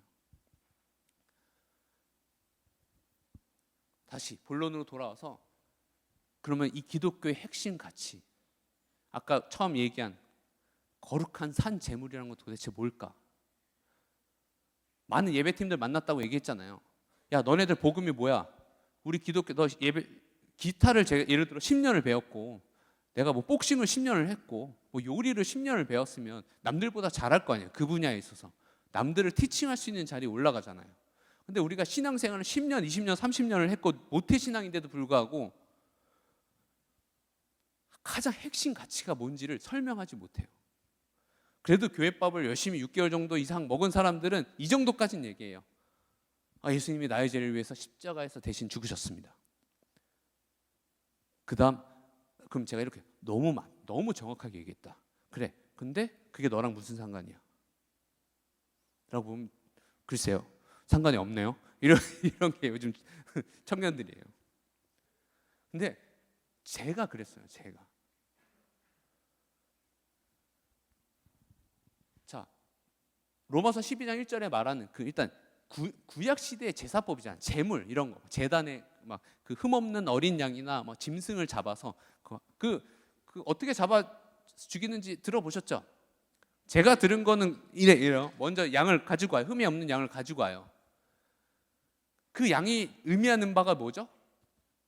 Speaker 1: 다시 본론으로 돌아와서 그러면 이 기독교의 핵심 가치, 아까 처음 얘기한 거룩한 산 제물이라는 건 도대체 뭘까? 많은 예배팀들 만났다고 얘기했잖아요. 야, 너네들 복음이 뭐야? 우리 기독교, 너 기타를 제가 예를 들어 10년을 배웠고, 내가 뭐 복싱을 10년을 했고, 뭐 요리를 10년을 배웠으면 남들보다 잘할 거 아니에요. 그 분야에 있어서 남들을 티칭할 수 있는 자리에 올라가잖아요. 근데 우리가 신앙생활을 10년, 20년, 30년을 했고 모태신앙인데도 불구하고 가장 핵심 가치가 뭔지를 설명하지 못해요. 그래도 교회밥을 열심히 6개월 정도 이상 먹은 사람들은 이 정도까지는 얘기해요. 예수님이 나의 죄를 위해서 십자가에서 대신 죽으셨습니다. 그다음 그럼 제가 이렇게 너무 정확하게 얘기했다. 그래, 근데 그게 너랑 무슨 상관이야? 라고 보면 글쎄요, 상관이 없네요. 이런 게 요즘 청년들이에요. 근데 제가 그랬어요. 자, 로마서 12장 1절에 말하는 그 일단 구약 시대의 제사법이잖아요. 제물 이런 거, 제단에 막 그 흠없는 어린 양이나 뭐 짐승을 잡아서 그 어떻게 잡아 죽이는지 들어보셨죠? 제가 들은 거는 이래요. 먼저 양을 가지고 와요. 흠이 없는 양을 가지고 와요. 그 양이 의미하는 바가 뭐죠?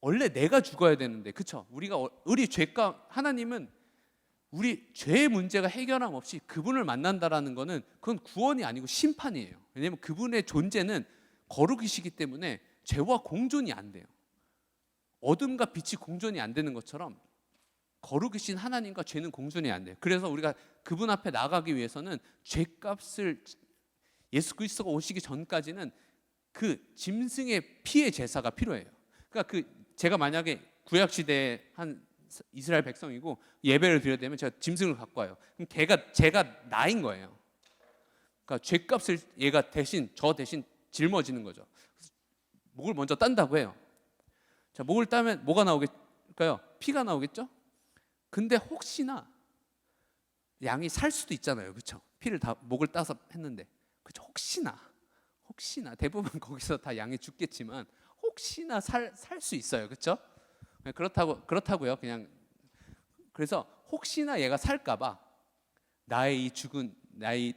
Speaker 1: 원래 내가 죽어야 되는데, 그렇죠? 우리 죄가 하나님은 우리 죄의 문제가 해결함 없이 그분을 만난다라는 거는 그건 구원이 아니고 심판이에요. 왜냐하면 그분의 존재는 거룩이시기 때문에 죄와 공존이 안 돼요. 어둠과 빛이 공존이 안 되는 것처럼 거룩이신 하나님과 죄는 공존이 안 돼요. 그래서 우리가 그분 앞에 나가기 위해서는 죄값을 예수 그리스도가 오시기 전까지는 그 짐승의 피의 제사가 필요해요. 그러니까 제가 만약에 구약 시대에 한 이스라엘 백성이고 예배를 드려야 되면 제가 짐승을 갖고 와요. 그럼 제가 나인 거예요. 그러니까 죄값을 저 대신 짊어지는 거죠. 목을 먼저 딴다고 해요. 자, 목을 따면 뭐가 나오겠까요? 피가 나오겠죠? 근데 혹시나 양이 살 수도 있잖아요. 그렇죠? 피를 다 목을 따서 했는데. 그렇죠? 혹시나 대부분 거기서 다 양이 죽겠지만 혹시나 살 수 있어요. 그렇죠? 그렇다고요. 그냥 그래서 혹시나 얘가 살까 봐 나의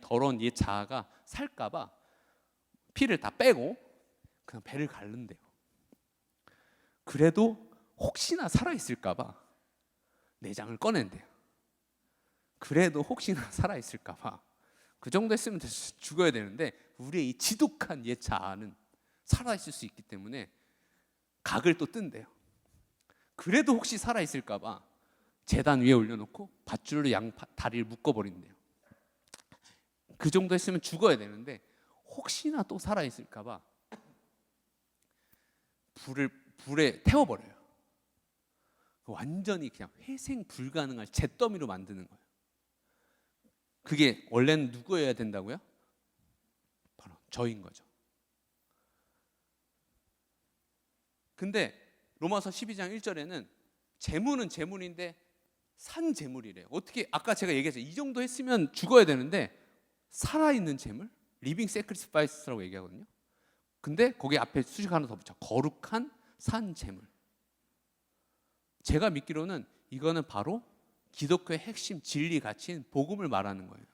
Speaker 1: 더러운 옛 자아가 살까 봐 피를 다 빼고 그냥 배를 가른대요. 그래도 혹시나 살아 있을까 봐 내장을 꺼낸대요. 그래도 혹시나 살아 있을까 봐 그 정도 했으면 죽어야 되는데 우리의 이 지독한 옛 자아는 살아 있을 수 있기 때문에 각을 또 뜬대요. 그래도 혹시 살아 있을까 봐 제단 위에 올려놓고 밧줄로 양 다리를 묶어버린대요. 그 정도 했으면 죽어야 되는데 혹시나 또 살아 있을까 봐 불에 태워버려요. 완전히 그냥 회생 불가능할 잿더미로 만드는 거예요. 그게 원래는 누구여야 된다고요? 바로 저인 거죠. 근데 로마서 12장 1절에는 재물은 재물인데 산 재물이래요. 어떻게 아까 제가 얘기했죠. 이 정도 했으면 죽어야 되는데 살아있는 재물? 리빙 세크리파이스라고 얘기하거든요. 근데 거기 앞에 수식 하나 더 붙여. 거룩한 산 재물. 제가 믿기로는 이거는 바로 기독교의 핵심 진리 가치인 복음을 말하는 거예요.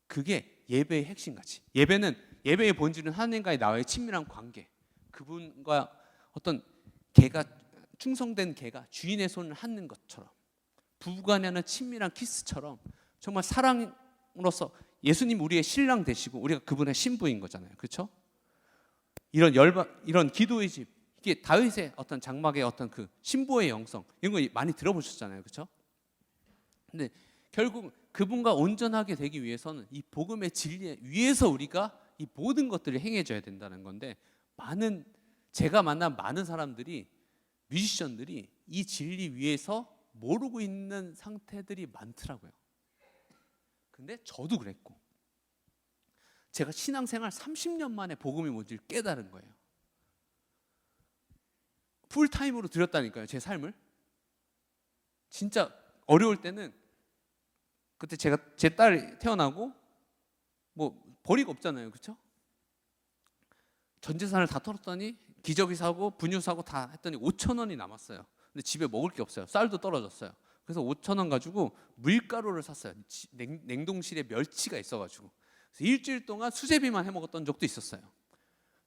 Speaker 1: 그게 예배의 핵심 가치. 예배의 본질은 하나님과의 나와의 친밀한 관계. 그분과 어떤 충성된 개가 주인의 손을 핥는 것처럼 부부간에 하는 친밀한 키스처럼 정말 사랑으로서 예수님 우리의 신랑 되시고 우리가 그분의 신부인 거잖아요. 그렇죠? 이런 기도의 집, 이게 다윗의 어떤 장막의 어떤 그 신부의 영성 이런 거 많이 들어보셨잖아요. 그렇죠? 근데 결국 그분과 온전하게 되기 위해서는 이 복음의 진리에 위해서 우리가 이 모든 것들을 행해줘야 된다는 건데 제가 만난 많은 사람들이 뮤지션들이 이 진리 위에서 모르고 있는 상태들이 많더라고요. 근데 저도 그랬고 제가 신앙생활 30년 만에 복음이 뭔지를 깨달은 거예요. 풀타임으로 드렸다니까요. 제 삶을. 진짜 어려울 때는 그때 제 딸 태어나고 뭐 버리고 없잖아요. 그렇죠? 전 재산을 다 털었더니 기저귀 사고 분유 사고 다 했더니 5천 원이 남았어요. 근데 집에 먹을 게 없어요. 쌀도 떨어졌어요. 그래서 5천 원 가지고 밀가루를 샀어요. 냉동실에 멸치가 있어가지고. 그래서 일주일 동안 수제비만 해 먹었던 적도 있었어요.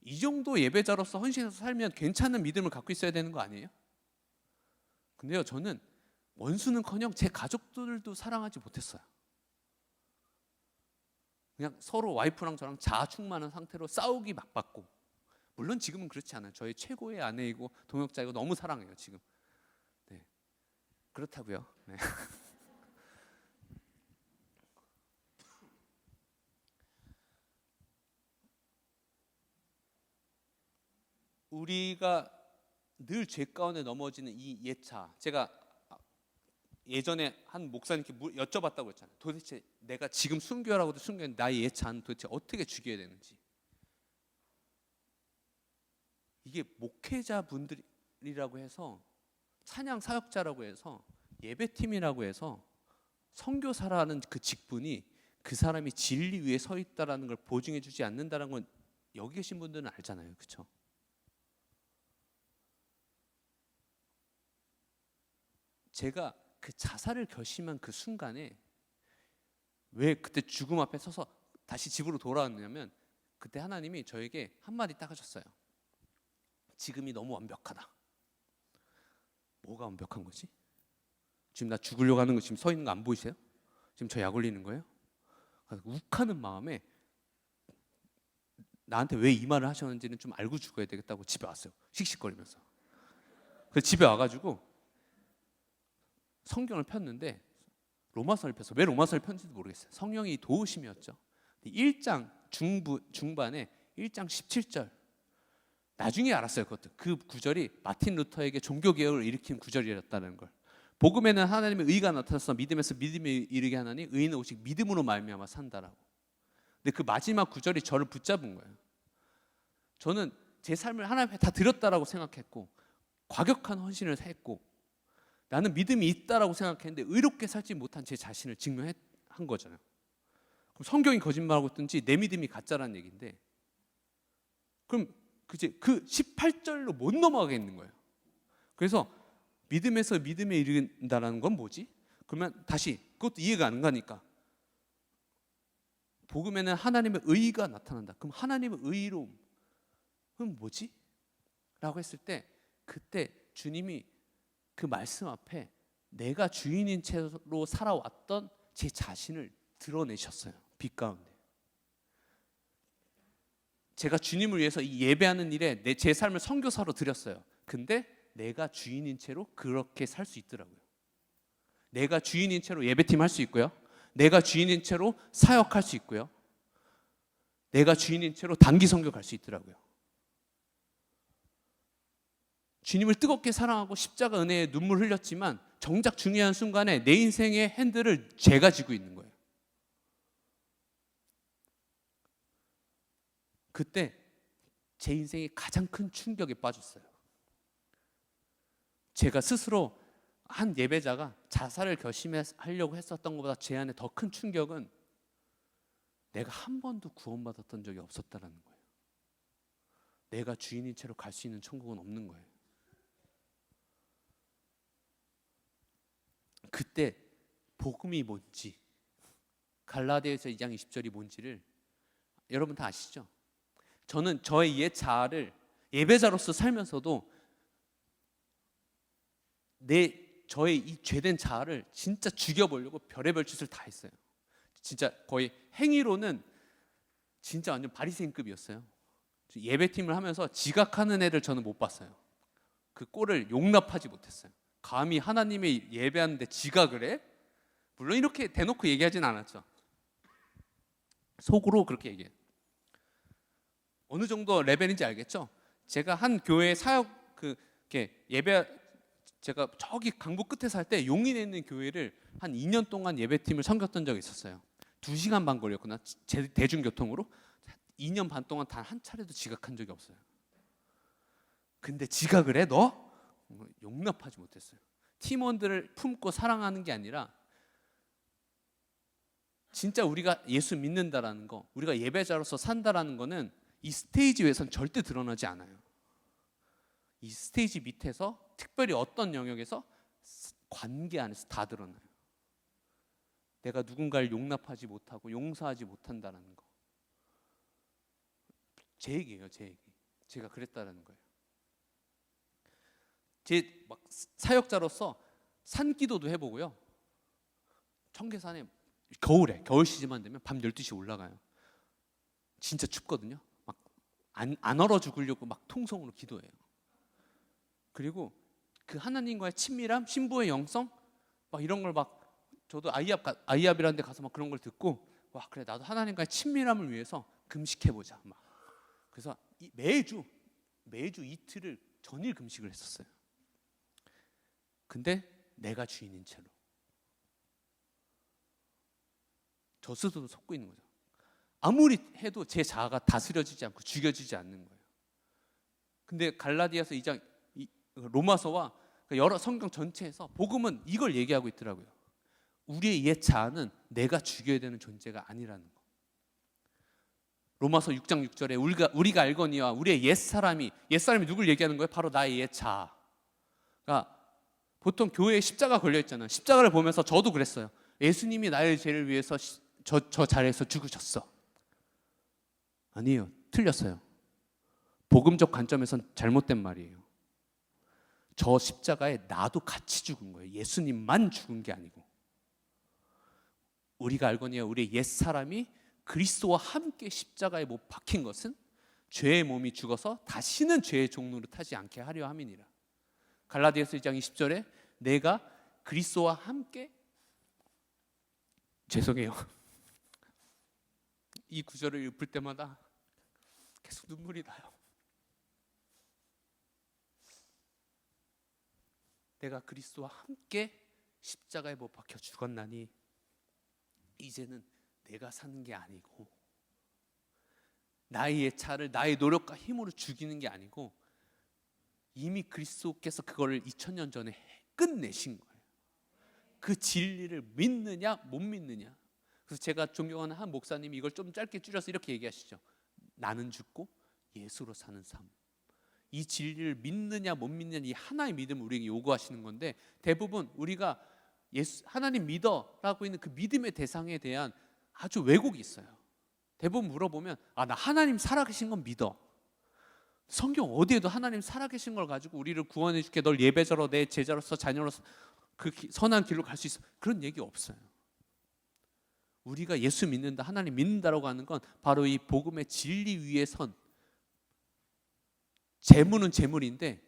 Speaker 1: 이 정도 예배자로서 헌신해서 살면 괜찮은 믿음을 갖고 있어야 되는 거 아니에요? 근데요, 저는 원수는커녕 제 가족들도 사랑하지 못했어요. 그냥 서로 와이프랑 저랑 자충만한 상태로 싸우기 막 받고. 물론 지금은 그렇지 않아요. 저의 최고의 아내이고 동역자이고 너무 사랑해요 지금. 네, 그렇다고요. 네. 우리가 늘 죄 가운데 넘어지는 이 예차, 제가 예전에 한 목사님께 여쭤봤다고 했잖아요. 도대체 내가 지금 순교라고도 순교했는데 나의 예차는 도대체 어떻게 죽여야 되는지. 이게 목회자분들이라고 해서, 찬양 사역자라고 해서, 예배팀이라고 해서, 선교사라는 그 직분이 그 사람이 진리 위에 서 있다라는 걸 보증해 주지 않는다는 건 여기 계신 분들은 알잖아요. 그렇죠? 제가 그 자살을 결심한 그 순간에 왜 그때 죽음 앞에 서서 다시 집으로 돌아왔냐면, 그때 하나님이 저에게 한마디 딱 하셨어요. 지금이 너무 완벽하다. 뭐가 완벽한 거지? 지금 나 죽으려고 하는 거 지금 서 있는 거 안 보이세요? 지금 저 약 올리는 거예요? 욱하는 마음에 나한테 왜 이 말을 하셨는지는 좀 알고 죽어야 되겠다고 집에 왔어요. 씩씩거리면서. 그래서 집에 와가지고 성경을 폈는데 로마서를 펴서, 왜 로마서를 폈는지도 모르겠어요. 성령이 도우심이었죠. 1장 중반에 1장 17절, 나중에 알았어요. 그것도 그 구절이 마틴 루터에게 종교개혁을 일으킨 구절이었다는 걸. 복음에는 하나님의 의가 나타나서 믿음에서 믿음에 이르게 하나니 의인은 오직 믿음으로 말미암아 산다라고. 근데 그 마지막 구절이 저를 붙잡은 거예요. 저는 제 삶을 하나님께 다 드렸다라고 생각했고 과격한 헌신을 했고 나는 믿음이 있다라고 생각했는데 의롭게 살지 못한 제 자신을 증명한 거잖아요. 그럼 성경이 거짓말하고 있든지 내 믿음이 가짜라는 얘기인데, 그럼 그제 그 18절로 못 넘어가겠는 거예요. 그래서 믿음에서 믿음에 이른다라는 건 뭐지? 그러면 다시 그것도 이해가 안 가니까 복음에는 하나님의 의가 나타난다. 그럼 하나님의 의로움은 뭐지? 라고 했을 때 그때 주님이 그 말씀 앞에 내가 주인인 채로 살아왔던 제 자신을 드러내셨어요. 빛 가운데. 제가 주님을 위해서 이 예배하는 일에 제 삶을 선교사로 드렸어요. 근데 내가 주인인 채로 그렇게 살 수 있더라고요. 내가 주인인 채로 예배팀 할 수 있고요. 내가 주인인 채로 사역할 수 있고요. 내가 주인인 채로 단기 선교 갈 수 있더라고요. 주님을 뜨겁게 사랑하고 십자가 은혜에 눈물 흘렸지만 정작 중요한 순간에 내 인생의 핸들을 제가 쥐고 있는 거예요. 그때 제 인생이 가장 큰 충격에 빠졌어요. 제가 스스로 한 예배자가 자살을 결심하려고 했었던 것보다 제 안에 더 큰 충격은 내가 한 번도 구원받았던 적이 없었다는 거예요. 내가 주인인 채로 갈 수 있는 천국은 없는 거예요. 그때 복음이 뭔지, 갈라디아서 2장 20절이 뭔지를 여러분 다 아시죠? 저는 저의 옛 자아를 예배자로서 살면서도 저의 이 죄된 자아를 진짜 죽여보려고 별의별 짓을 다 했어요. 진짜 거의 행위로는 진짜 완전 바리새인급이었어요. 예배팀을 하면서 지각하는 애들 저는 못 봤어요. 그 꼴을 용납하지 못했어요. 감히 하나님의 예배하는데 지각을 해? 물론 이렇게 대놓고 얘기하진 않았죠. 속으로 그렇게 얘기해요. 어느 정도 레벨인지 알겠죠? 제가 한 교회 사역 제가 저기 강북 끝에 살 때 용인에 있는 교회를 한 2년 동안 예배팀을 섬겼던 적이 있었어요. 2시간 반 걸렸구나. 대중교통으로 2년 반 동안 단 한 차례도 지각한 적이 없어요. 근데 지각을 해? 너? 용납하지 못했어요. 팀원들을 품고 사랑하는 게 아니라 진짜 우리가 예수 믿는다라는 거, 우리가 예배자로서 산다라는 거는 이 스테이지 위에서는 절대 드러나지 않아요. 이 스테이지 밑에서 특별히 어떤 영역에서 관계 안에서 다 드러나요. 내가 누군가를 용납하지 못하고 용서하지 못한다는 거. 제 얘기예요, 제 얘기. 제가 그랬다는 거예요. 제 막 사역자로서 산기도도 해보고요. 청계산에 겨울에 겨울 시즌만 되면 밤 12시 올라가요. 진짜 춥거든요. 막 안 얼어 죽으려고 막 통성으로 기도해요. 그리고 그 하나님과의 친밀함, 신부의 영성, 막 이런 걸 막 저도 아이압이라는 데 가서 막 그런 걸 듣고 와 그래 나도 하나님과의 친밀함을 위해서 금식해 보자 막. 그래서 매주 이틀을 전일 금식을 했었어요. 근데 내가 주인인 채로 저 스스로 속고 있는 거죠. 아무리 해도 제 자아가 다스려지지 않고 죽여지지 않는 거예요. 근데 갈라디아서 2장 로마서와 여러 성경 전체에서 복음은 이걸 얘기하고 있더라고요. 우리의 옛 자아는 내가 죽여야 되는 존재가 아니라는 거. 로마서 6장 6절에 우리가 알거니와 우리의 옛사람이 누굴 얘기하는 거예요? 바로 나의 옛 자아가 보통 교회에 십자가 걸려 있잖아요. 십자가를 보면서 저도 그랬어요. 예수님이 나의 죄를 위해서 저 자리에서 죽으셨어. 아니에요. 틀렸어요. 복음적 관점에선 잘못된 말이에요. 저 십자가에 나도 같이 죽은 거예요. 예수님만 죽은 게 아니고. 우리가 알거니와 우리의 옛사람이 그리스도와 함께 십자가에 못 박힌 것은 죄의 몸이 죽어서 다시는 죄의 종로를 타지 않게 하려 함이니라. 갈라디아서 1장 20절에 내가 그리스도와 함께 죄송해요. 이 구절을 읽을 때마다 계속 눈물이 나요. 내가 그리스도와 함께 십자가에 못 박혀 죽었나니 이제는 내가 사는 게 아니고 나의 옛 자를 나의 노력과 힘으로 죽이는 게 아니고 이미 그리스도께서 그거를 2000년 전에 끝내신 거예요. 그 진리를 믿느냐 못 믿느냐. 그래서 제가 존경하는 한 목사님이 이걸 좀 짧게 줄여서 이렇게 얘기하시죠. 나는 죽고 예수로 사는 삶. 이 진리를 믿느냐 못 믿느냐 이 하나의 믿음을 우리에게 요구하시는 건데 대부분 우리가 하나님 믿어라고 있는 그 믿음의 대상에 대한 아주 왜곡이 있어요. 대부분 물어보면 나 하나님 살아계신 건 믿어. 성경 어디에도 하나님 살아계신 걸 가지고 우리를 구원해 줄게 널 예배자로 내 제자로서 자녀로서 그 선한 길로 갈 수 있어. 그런 얘기 없어요. 우리가 예수 믿는다 하나님 믿는다라고 하는 건 바로 이 복음의 진리 위에 선 재물은 재물인데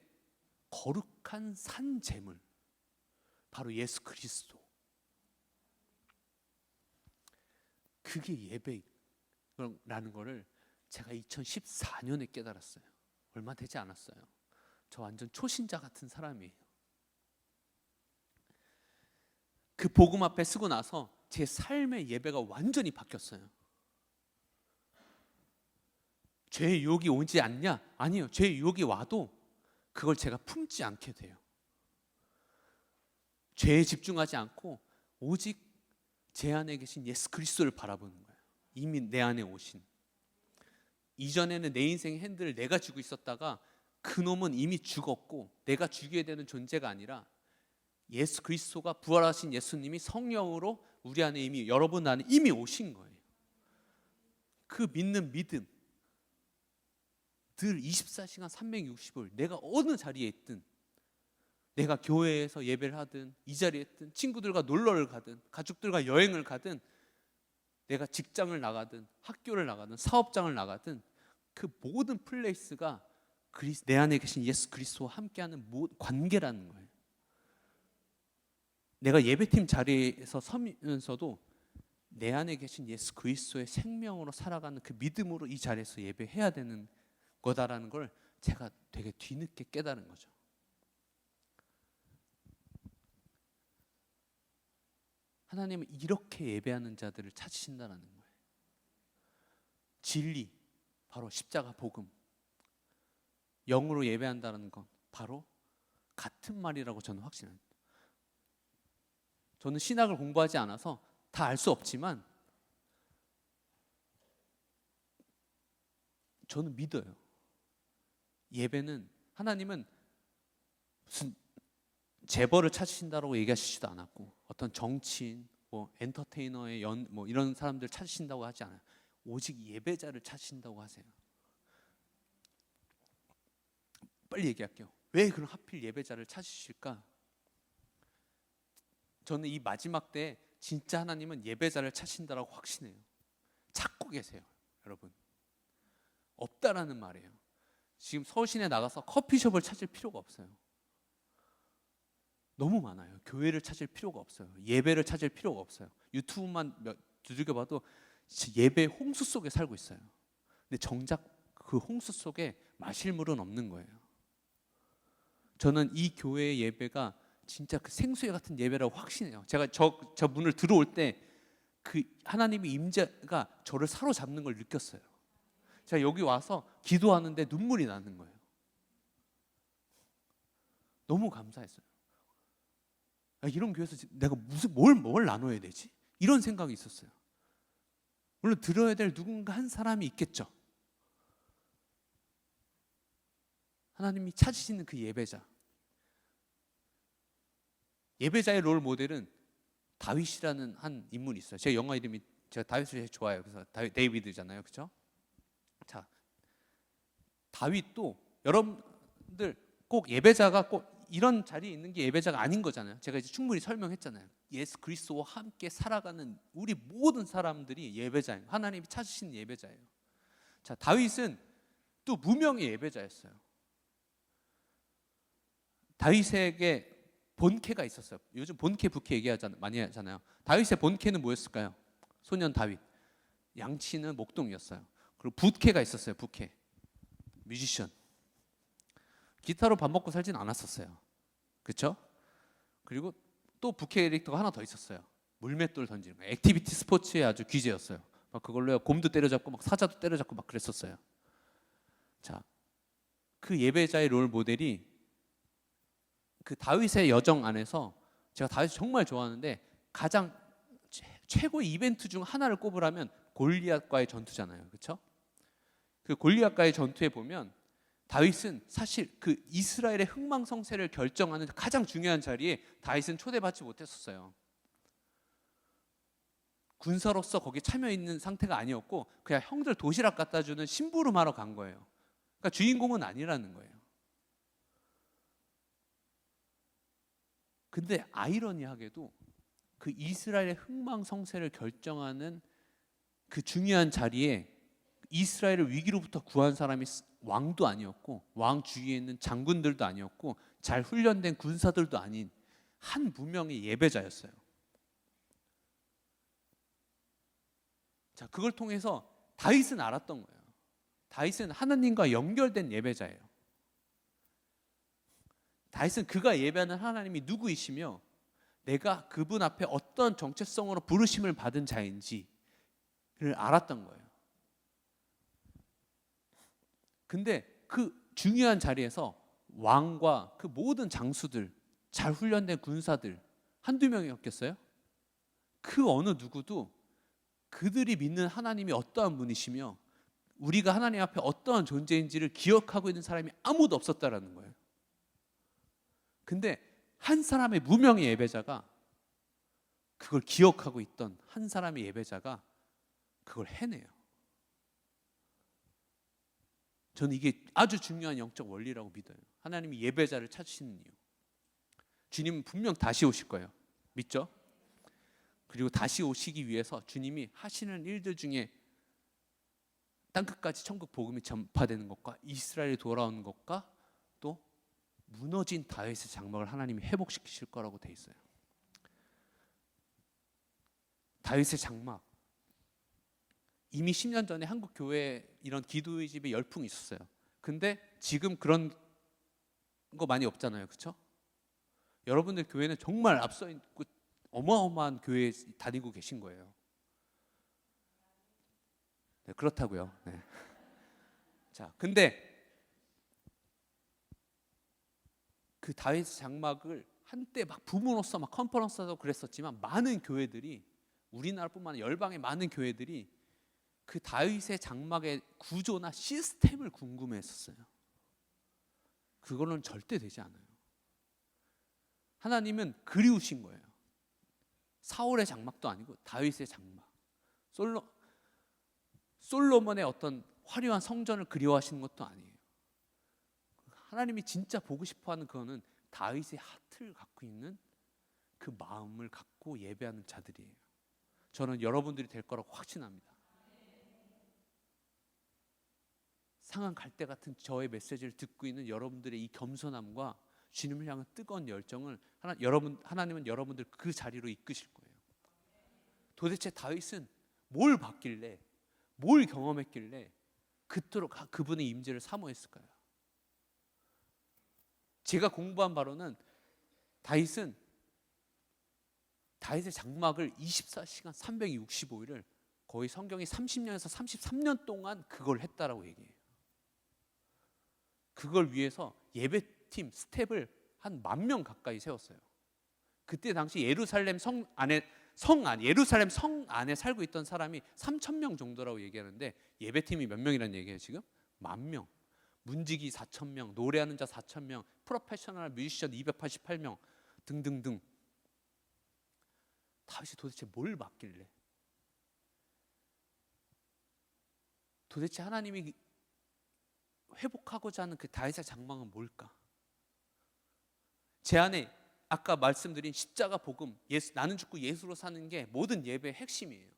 Speaker 1: 거룩한 산 재물 바로 예수 그리스도. 그게 예배라는 거를 제가 2014년에 깨달았어요. 얼마 되지 않았어요. 저 완전 초신자 같은 사람이에요. 그 복음 앞에 쓰고 나서 제 삶의 예배가 완전히 바뀌었어요. 죄의 유혹이 오지 않냐? 아니요. 죄의 유혹이 와도 그걸 제가 품지 않게 돼요. 죄에 집중하지 않고 오직 제 안에 계신 예수 그리스도를 바라보는 거예요. 이미 내 안에 오신. 이전에는 내 인생의 핸들을 내가 쥐고 있었다가 그놈은 이미 죽었고 내가 죽여야 되는 존재가 아니라 예수 그리스도가 부활하신 예수님이 성령으로 우리 안에 이미 여러분 안에 이미 오신 거예요. 그 믿는 믿음 늘 24시간 365일 내가 어느 자리에 있든 내가 교회에서 예배를 하든 이 자리에 있든 친구들과 놀러를 가든 가족들과 여행을 가든 내가 직장을 나가든 학교를 나가든 사업장을 나가든 그 모든 플레이스가 내 안에 계신 예수 그리스도와 함께하는 관계라는 거예요. 내가 예배팀 자리에서 서면서도 내 안에 계신 예수 그리스도의 생명으로 살아가는 그 믿음으로 이 자리에서 예배해야 되는 거다라는 걸 제가 되게 뒤늦게 깨달은 거죠. 하나님은 이렇게 예배하는 자들을 찾으신다는 거예요. 진리, 바로 십자가 복음. 영으로 예배한다는 건 바로 같은 말이라고 저는 확신합니다. 저는 신학을 공부하지 않아서 다 알 수 없지만 저는 믿어요. 예배는 하나님은 무슨 재벌을 찾으신다고 얘기하시지도 않았고, 어떤 정치인, 뭐 엔터테이너의 뭐 이런 사람들 찾으신다고 하지 않아요. 오직 예배자를 찾으신다고 하세요. 빨리 얘기할게요. 왜 그럼 하필 예배자를 찾으실까? 저는 이 마지막 때 진짜 하나님은 예배자를 찾으신다라고 확신해요. 찾고 계세요, 여러분. 없다라는 말이에요. 지금 서울시내 나가서 커피숍을 찾을 필요가 없어요. 너무 많아요. 교회를 찾을 필요가 없어요. 예배를 찾을 필요가 없어요. 유튜브만 두들겨봐도 예배 홍수 속에 살고 있어요. 근데 정작 그 홍수 속에 마실 물은 없는 거예요. 저는 이 교회의 예배가 진짜 그 생수의 같은 예배라고 확신해요. 제가 저 문을 들어올 때 그 하나님의 임재가 저를 사로잡는 걸 느꼈어요. 제가 여기 와서 기도하는데 눈물이 나는 거예요. 너무 감사했어요. 이런 교회에서 내가 뭘 나눠야 되지? 이런 생각이 있었어요. 물론 들어야 될 누군가 한 사람이 있겠죠. 하나님이 찾으시는 그 예배자. 예배자의 롤 모델은 다윗이라는 한 인물이 있어요. 제 영화 이름이, 제가 다윗을 제일 좋아해요. 그래서 데이비드잖아요, 그렇죠? 자, 다윗도 여러분들 꼭 예배자가 꼭 이런 자리에 있는 게 예배자가 아닌 거잖아요. 제가 이제 충분히 설명했잖아요. 예수 그리스도와 함께 살아가는 우리 모든 사람들이 예배자예요. 하나님이 찾으신 예배자예요. 자, 다윗은 또 무명의 예배자였어요. 다윗에게 본캐가 있었어요. 요즘 본캐 부캐 많이 하잖아요. 다윗의 본캐는 뭐였을까요? 소년 다윗. 양치는 목동이었어요. 그리고 부캐가 있었어요. 부캐. 뮤지션. 기타로 밥 먹고 살진 않았었어요. 그렇죠? 그리고 또 부캐 캐릭터가 하나 더 있었어요. 물맷돌 던지는 거. 액티비티 스포츠에 아주 귀재였어요. 막 그걸로 곰도 때려잡고 막 사자도 때려잡고 막 그랬었어요. 자, 그 예배자의 롤 모델이 그 다윗의 여정 안에서, 제가 다윗을 정말 좋아하는데 가장 최고의 이벤트 중 하나를 꼽으라면 골리앗과의 전투잖아요. 그렇죠? 그 골리앗과의 전투에 보면 다윗은 사실 그 이스라엘의 흥망성쇠를 결정하는 가장 중요한 자리에 다윗은 초대받지 못했었어요. 군사로서 거기에 참여 있는 상태가 아니었고 그냥 형들 도시락 갖다 주는 심부름하러 간 거예요. 그러니까 주인공은 아니라는 거예요. 근데 아이러니하게도 그 이스라엘의 흥망성쇠를 결정하는 그 중요한 자리에 이스라엘을 위기로부터 구한 사람이 왕도 아니었고 왕 주위에 있는 장군들도 아니었고 잘 훈련된 군사들도 아닌 한 무명의 예배자였어요. 자, 그걸 통해서 다윗은 알았던 거예요. 다윗은 하나님과 연결된 예배자예요. 다윗은 그가 예배하는 하나님이 누구이시며 내가 그분 앞에 어떤 정체성으로 부르심을 받은 자인지를 알았던 거예요. 근데 그 중요한 자리에서 왕과 그 모든 장수들, 잘 훈련된 군사들 한두 명이었겠어요? 그 어느 누구도 그들이 믿는 하나님이 어떠한 분이시며 우리가 하나님 앞에 어떠한 존재인지를 기억하고 있는 사람이 아무도 없었다라는 거예요. 근데 한 사람의 무명의 예배자가, 그걸 기억하고 있던 한 사람의 예배자가 그걸 해내요. 저는 이게 아주 중요한 영적 원리라고 믿어요. 하나님이 예배자를 찾으시는 이유. 주님은 분명 다시 오실 거예요. 믿죠? 그리고 다시 오시기 위해서 주님이 하시는 일들 중에 땅끝까지 천국 복음이 전파되는 것과 이스라엘이 돌아오는 것과 또 무너진 다윗의 장막을 하나님이 회복시키실 거라고 돼 있어요. 다윗의 장막, 이미 10년 전에 한국 교회에 이런 기도의 집에 열풍이 있었어요. 근데 지금 그런 거 많이 없잖아요. 그렇죠? 여러분들 교회는 정말 앞서 있고 어마어마한 교회에 다니고 계신 거예요. 네, 그렇다고요. 네. 자, 근데 그 다윗 장막을 한때 막 부모로서 막 컨퍼런스도 그랬었지만 많은 교회들이, 우리나라뿐만 아니라 열방의 많은 교회들이 그 다윗의 장막의 구조나 시스템을 궁금해했었어요. 그거는 절대 되지 않아요. 하나님은 그리우신 거예요. 사울의 장막도 아니고 다윗의 장막, 솔로몬의 어떤 화려한 성전을 그리워하시는 것도 아니에요. 하나님이 진짜 보고 싶어하는 그거는 다윗의 하트를 갖고 있는 그 마음을 갖고 예배하는 자들이에요. 저는 여러분들이 될 거라고 확신합니다. 상한 갈대 같은 저의 메시지를 듣고 있는 여러분들의 이 겸손함과 주님을 향한 뜨거운 열정을 하나님은 여러분들 그 자리로 이끄실 거예요. 도대체 다윗은 뭘 봤길래, 뭘 경험했길래 그토록 그분의 임재를 사모했을까요? 제가 공부한 바로는 다윗의 장막을 24시간 365일을 거의 성경이 30년에서 33년 동안 그걸 했다라고 얘기해요. 그걸 위해서 예배팀 스텝을 한 10,000명 가까이 세웠어요. 그때 당시 예루살렘 성 안에 살고 있던 사람이 3,000명 정도라고 얘기하는데 예배팀이 몇 명이라는 얘기예요 지금? 10,000명. 문지기 4,000명, 노래하는 자 4,000명, 프로페셔널 뮤지션 288명 등등등. 다윗이 도대체 뭘 봤길래? 도대체 하나님이 회복하고자 하는 그 다윗의 장막은 뭘까? 제 안에 아까 말씀드린 십자가 복음, 나는 죽고 예수로 사는 게 모든 예배의 핵심이에요.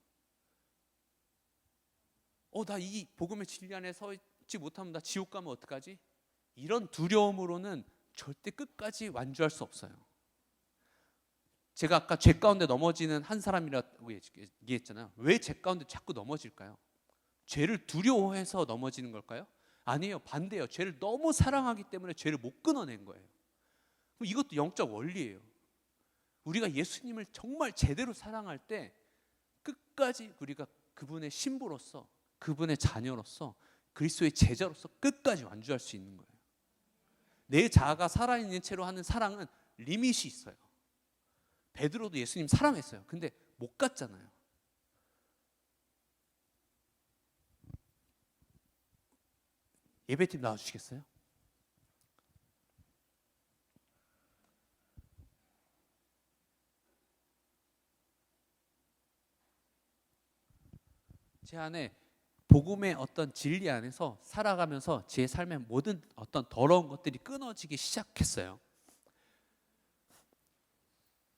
Speaker 1: 나 이 복음의 진리 안에 서지 못하면 나 지옥 가면 어떡하지? 이런 두려움으로는 절대 끝까지 완주할 수 없어요. 제가 아까 죄 가운데 넘어지는 한 사람이라고 얘기했잖아요. 왜 죄 가운데 자꾸 넘어질까요? 죄를 두려워해서 넘어지는 걸까요? 아니에요. 반대예요. 죄를 너무 사랑하기 때문에 죄를 못 끊어낸 거예요. 이것도 영적 원리예요. 우리가 예수님을 정말 제대로 사랑할 때 끝까지 우리가 그분의 신부로서, 그분의 자녀로서, 그리스도의 제자로서 끝까지 완주할 수 있는 거예요. 내 자아가 살아있는 채로 하는 사랑은 리밋이 있어요. 베드로도 예수님 사랑했어요. 근데 못 갔잖아요. 예배팀 나와주시겠어요? 제 안에 복음의 어떤 진리 안에서 살아가면서 제 삶의 모든 어떤 더러운 것들이 끊어지기 시작했어요.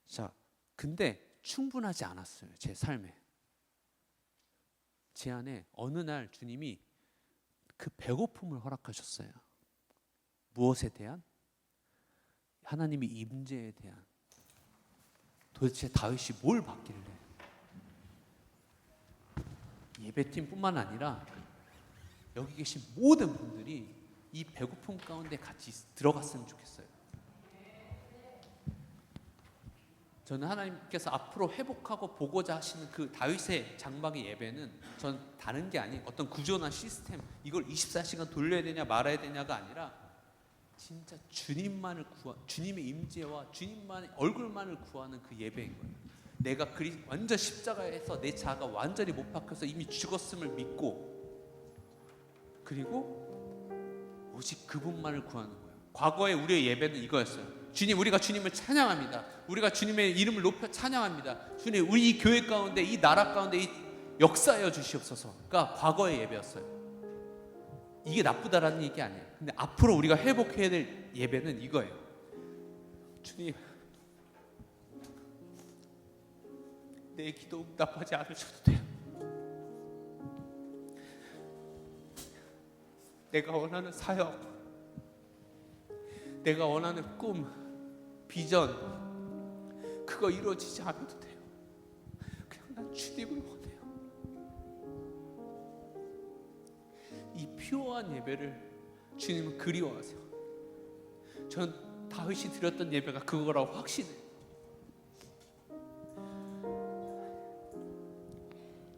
Speaker 1: 자, 근데 충분하지 않았어요. 제 삶에. 제 안에 어느 날 주님이 그 배고픔을 허락하셨어요. 무엇에 대한? 하나님의 임재에 대한. 도대체 다윗이 뭘 받길래? 예배팀뿐만 아니라 여기 계신 모든 분들이 이 배고픔 가운데 같이 들어갔으면 좋겠어요. 저는 하나님께서 앞으로 회복하고 보고자 하시는 그 다윗의 장막의 예배는 전 다른 게 아닌 어떤 구조나 시스템, 이걸 24시간 돌려야 되냐 말아야 되냐가 아니라 진짜 주님의 임재와 주님만의 얼굴만을 구하는 그 예배인 거예요. 내가 완전 십자가에서 내 자아가 완전히 못 박혀서 이미 죽었음을 믿고, 그리고 오직 그분만을 구하는 거예요. 과거에 우리의 예배는 이거였어요. 주님, 우리가 주님을 찬양합니다. 우리가 주님의 이름을 높여 찬양합니다. 주님, 우리 이 교회 가운데, 이 나라 가운데 역사하여 주시옵소서가 과거의 예배였어요. 이게 나쁘다라는 얘기 아니에요. 근데 앞으로 우리가 회복해야 될 예배는 이거예요. 주님, 내 기도 응답하지 않으셔도 돼요. 내가 원하는 사역, 내가 원하는 꿈, 비전, 그거 이루어지지 않아도 돼요. 그냥 난 주님을 원해요. 이 퓨어한 예배를 주님은 그리워하세요. 전 다윗이 드렸던 예배가 그거라고 확신해요.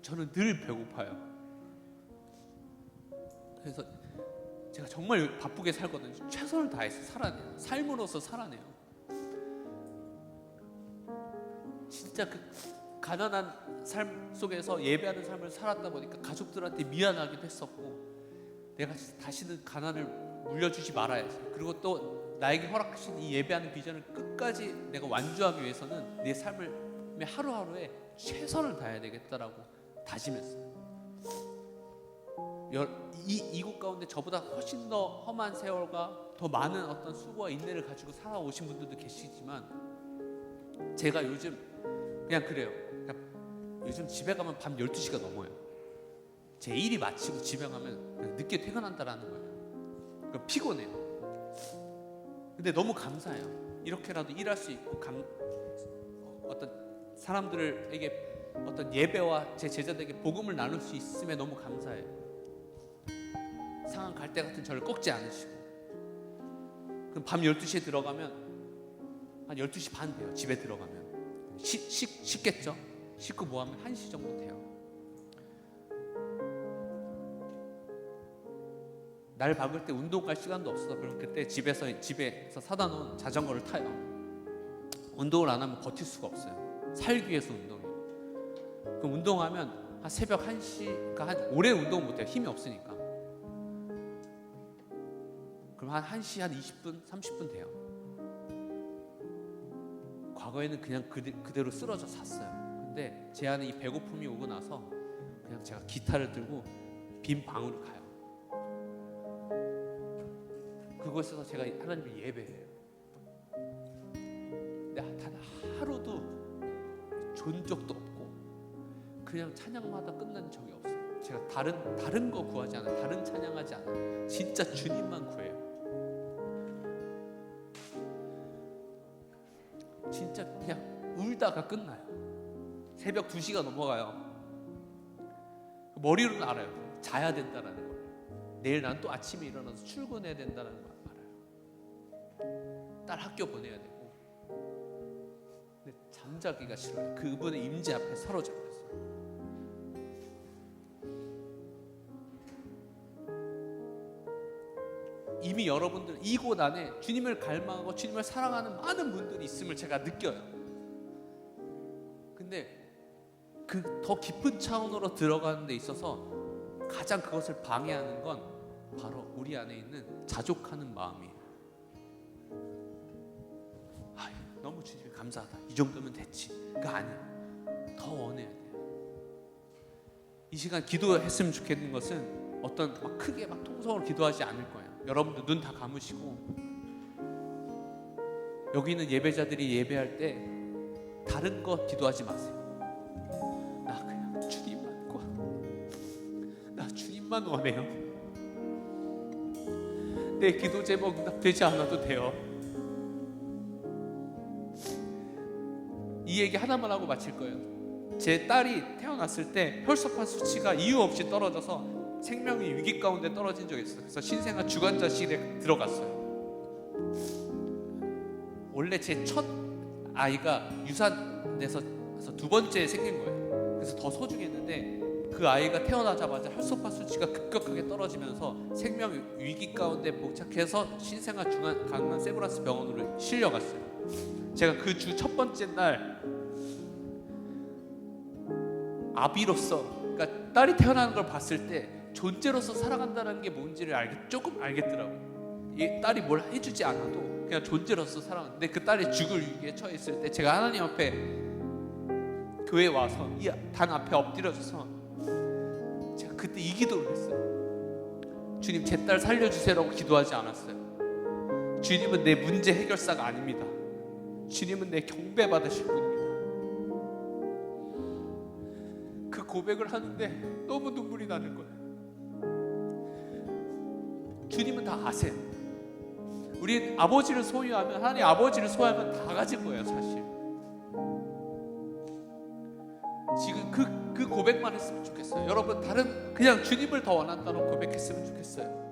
Speaker 1: 저는 늘 배고파요. 그래서 제가 정말 바쁘게 살거든요. 최선을 다해서 살아내요. 삶으로서 살아내요. 진짜 그 가난한 삶 속에서 예배하는 삶을 살았다 보니까 가족들한테 미안하기도 했었고, 내가 다시는 가난을 물려주지 말아야지. 그리고 또 나에게 허락하신 이 예배하는 비전을 끝까지 내가 완주하기 위해서는 내 삶의 하루하루에 최선을 다해야 되겠다라고 다짐했어요. 이곳 가운데 저보다 훨씬 더 험한 세월과 더 많은 어떤 수고와 인내를 가지고 살아오신 분들도 계시지만, 제가 요즘 그냥 그래요. 요즘 집에 가면 밤 12시가 넘어요. 제 일이 마치고 집에 가면 늦게 퇴근한다라는 거예요. 피곤해요. 근데 너무 감사해요. 이렇게라도 일할 수 있고 어떤 사람들에게 어떤 예배와 제 제자들에게 복음을 나눌 수 있음에 너무 감사해요. 상한 갈대 같은 저를 꺾지 않으시고. 그럼 밤 12시에 들어가면 한 12시 반 돼요. 집에 들어가면 씻겠죠? 씻고 뭐하면 1시 정도 돼요. 날 박을 때 운동 갈 시간도 없어. 그럼 그때 집에서 사다 놓은 자전거를 타요. 운동을 안 하면 버틸 수가 없어요. 살기 위해서 운동해요. 그럼 운동하면 한 새벽 1시, 그러니까 오래 운동 못해요. 힘이 없으니까. 그럼 한 1시 한 20분, 30분 돼요. 과거에는 그냥 그대로 쓰러져 잤어요. 근데 제 안에 이 배고픔이 오고 나서 그냥 제가 기타를 들고 빈 방으로 가요. 그곳에서 제가 하나님을 예배해요. 근데 단 하루도 존 적도 없고 그냥 찬양마다 끝난 적이 없어요. 제가 다른 거 구하지 않아요. 다른 찬양하지 않아요. 진짜 주님만 구해요. 진짜 그냥 울다가 끝나요. 새벽 2시가 넘어가요. 머리로는 알아요. 자야 된다라는 걸. 내일 난 또 아침에 일어나서 출근해야 된다는 걸 알아요. 딸 학교 보내야 되고. 근데 잠자기가 싫어요. 그분의 임재 앞에 사로잡혔어요. 이미 여러분들 이곳 안에 주님을 갈망하고 주님을 사랑하는 많은 분들이 있음을 제가 느껴요. 근데 그 더 깊은 차원으로 들어가는 데 있어서 가장 그것을 방해하는 건 바로 우리 안에 있는 자족하는 마음이에요. 너무 주님이 감사하다. 이 정도면 됐지. 그거 아니야. 더 원해야 돼요. 이 시간 기도했으면 좋겠는 것은 어떤 막 크게 막 통성으로 기도하지 않을 거예요. 여러분들 눈 다 감으시고 여기 있는 예배자들이 예배할 때 다른 거 기도하지 마세요. 나 그냥 주님만 구하. 나 주님만 원해요. 내 기도 제목 응답되지 않아도 돼요. 이 얘기 하나만 하고 마칠 거예요. 제 딸이 태어났을 때 혈소판 수치가 이유 없이 떨어져서 생명이 위기 가운데 떨어진 적이 있어요. 그래서 신생아 주관자실에 들어갔어요. 원래 제 첫 아이가 유산돼서 2번째 생긴 거예요. 그래서 더 소중했는데 그 아이가 태어나자마자 혈소판 수치가 급격하게 떨어지면서 생명 위기 가운데 봉착해서 신생아 강남 세브란스 병원으로 실려갔어요. 제가 그 주 첫 번째 날 아비로서, 그러니까 딸이 태어나는 걸 봤을 때 존재로서 살아간다는 게 뭔지를 조금 알겠더라고요. 이 딸이 뭘 해주지 않아도 그냥 존재로서 살아가는데 그 딸이 죽을 위기에 처해 있을 때 제가 하나님 앞에 교회에 와서 이 단 앞에 엎드려져서 제가 그때 이 기도를 했어요. 주님, 제 딸 살려주세요라고 기도하지 않았어요. 주님은 내 문제 해결사가 아닙니다. 주님은 내 경배 받으실 분입니다. 그 고백을 하는데 너무 눈물이 나는 거예요. 주님은 다 아세요. 우리 아버지를 소유하면, 하나님 아버지를 소유하면 다 가진 거예요, 사실. 지금 그 고백만 했으면 좋겠어요. 여러분, 다른 그냥 주님을 더 원한다는 고백했으면 좋겠어요.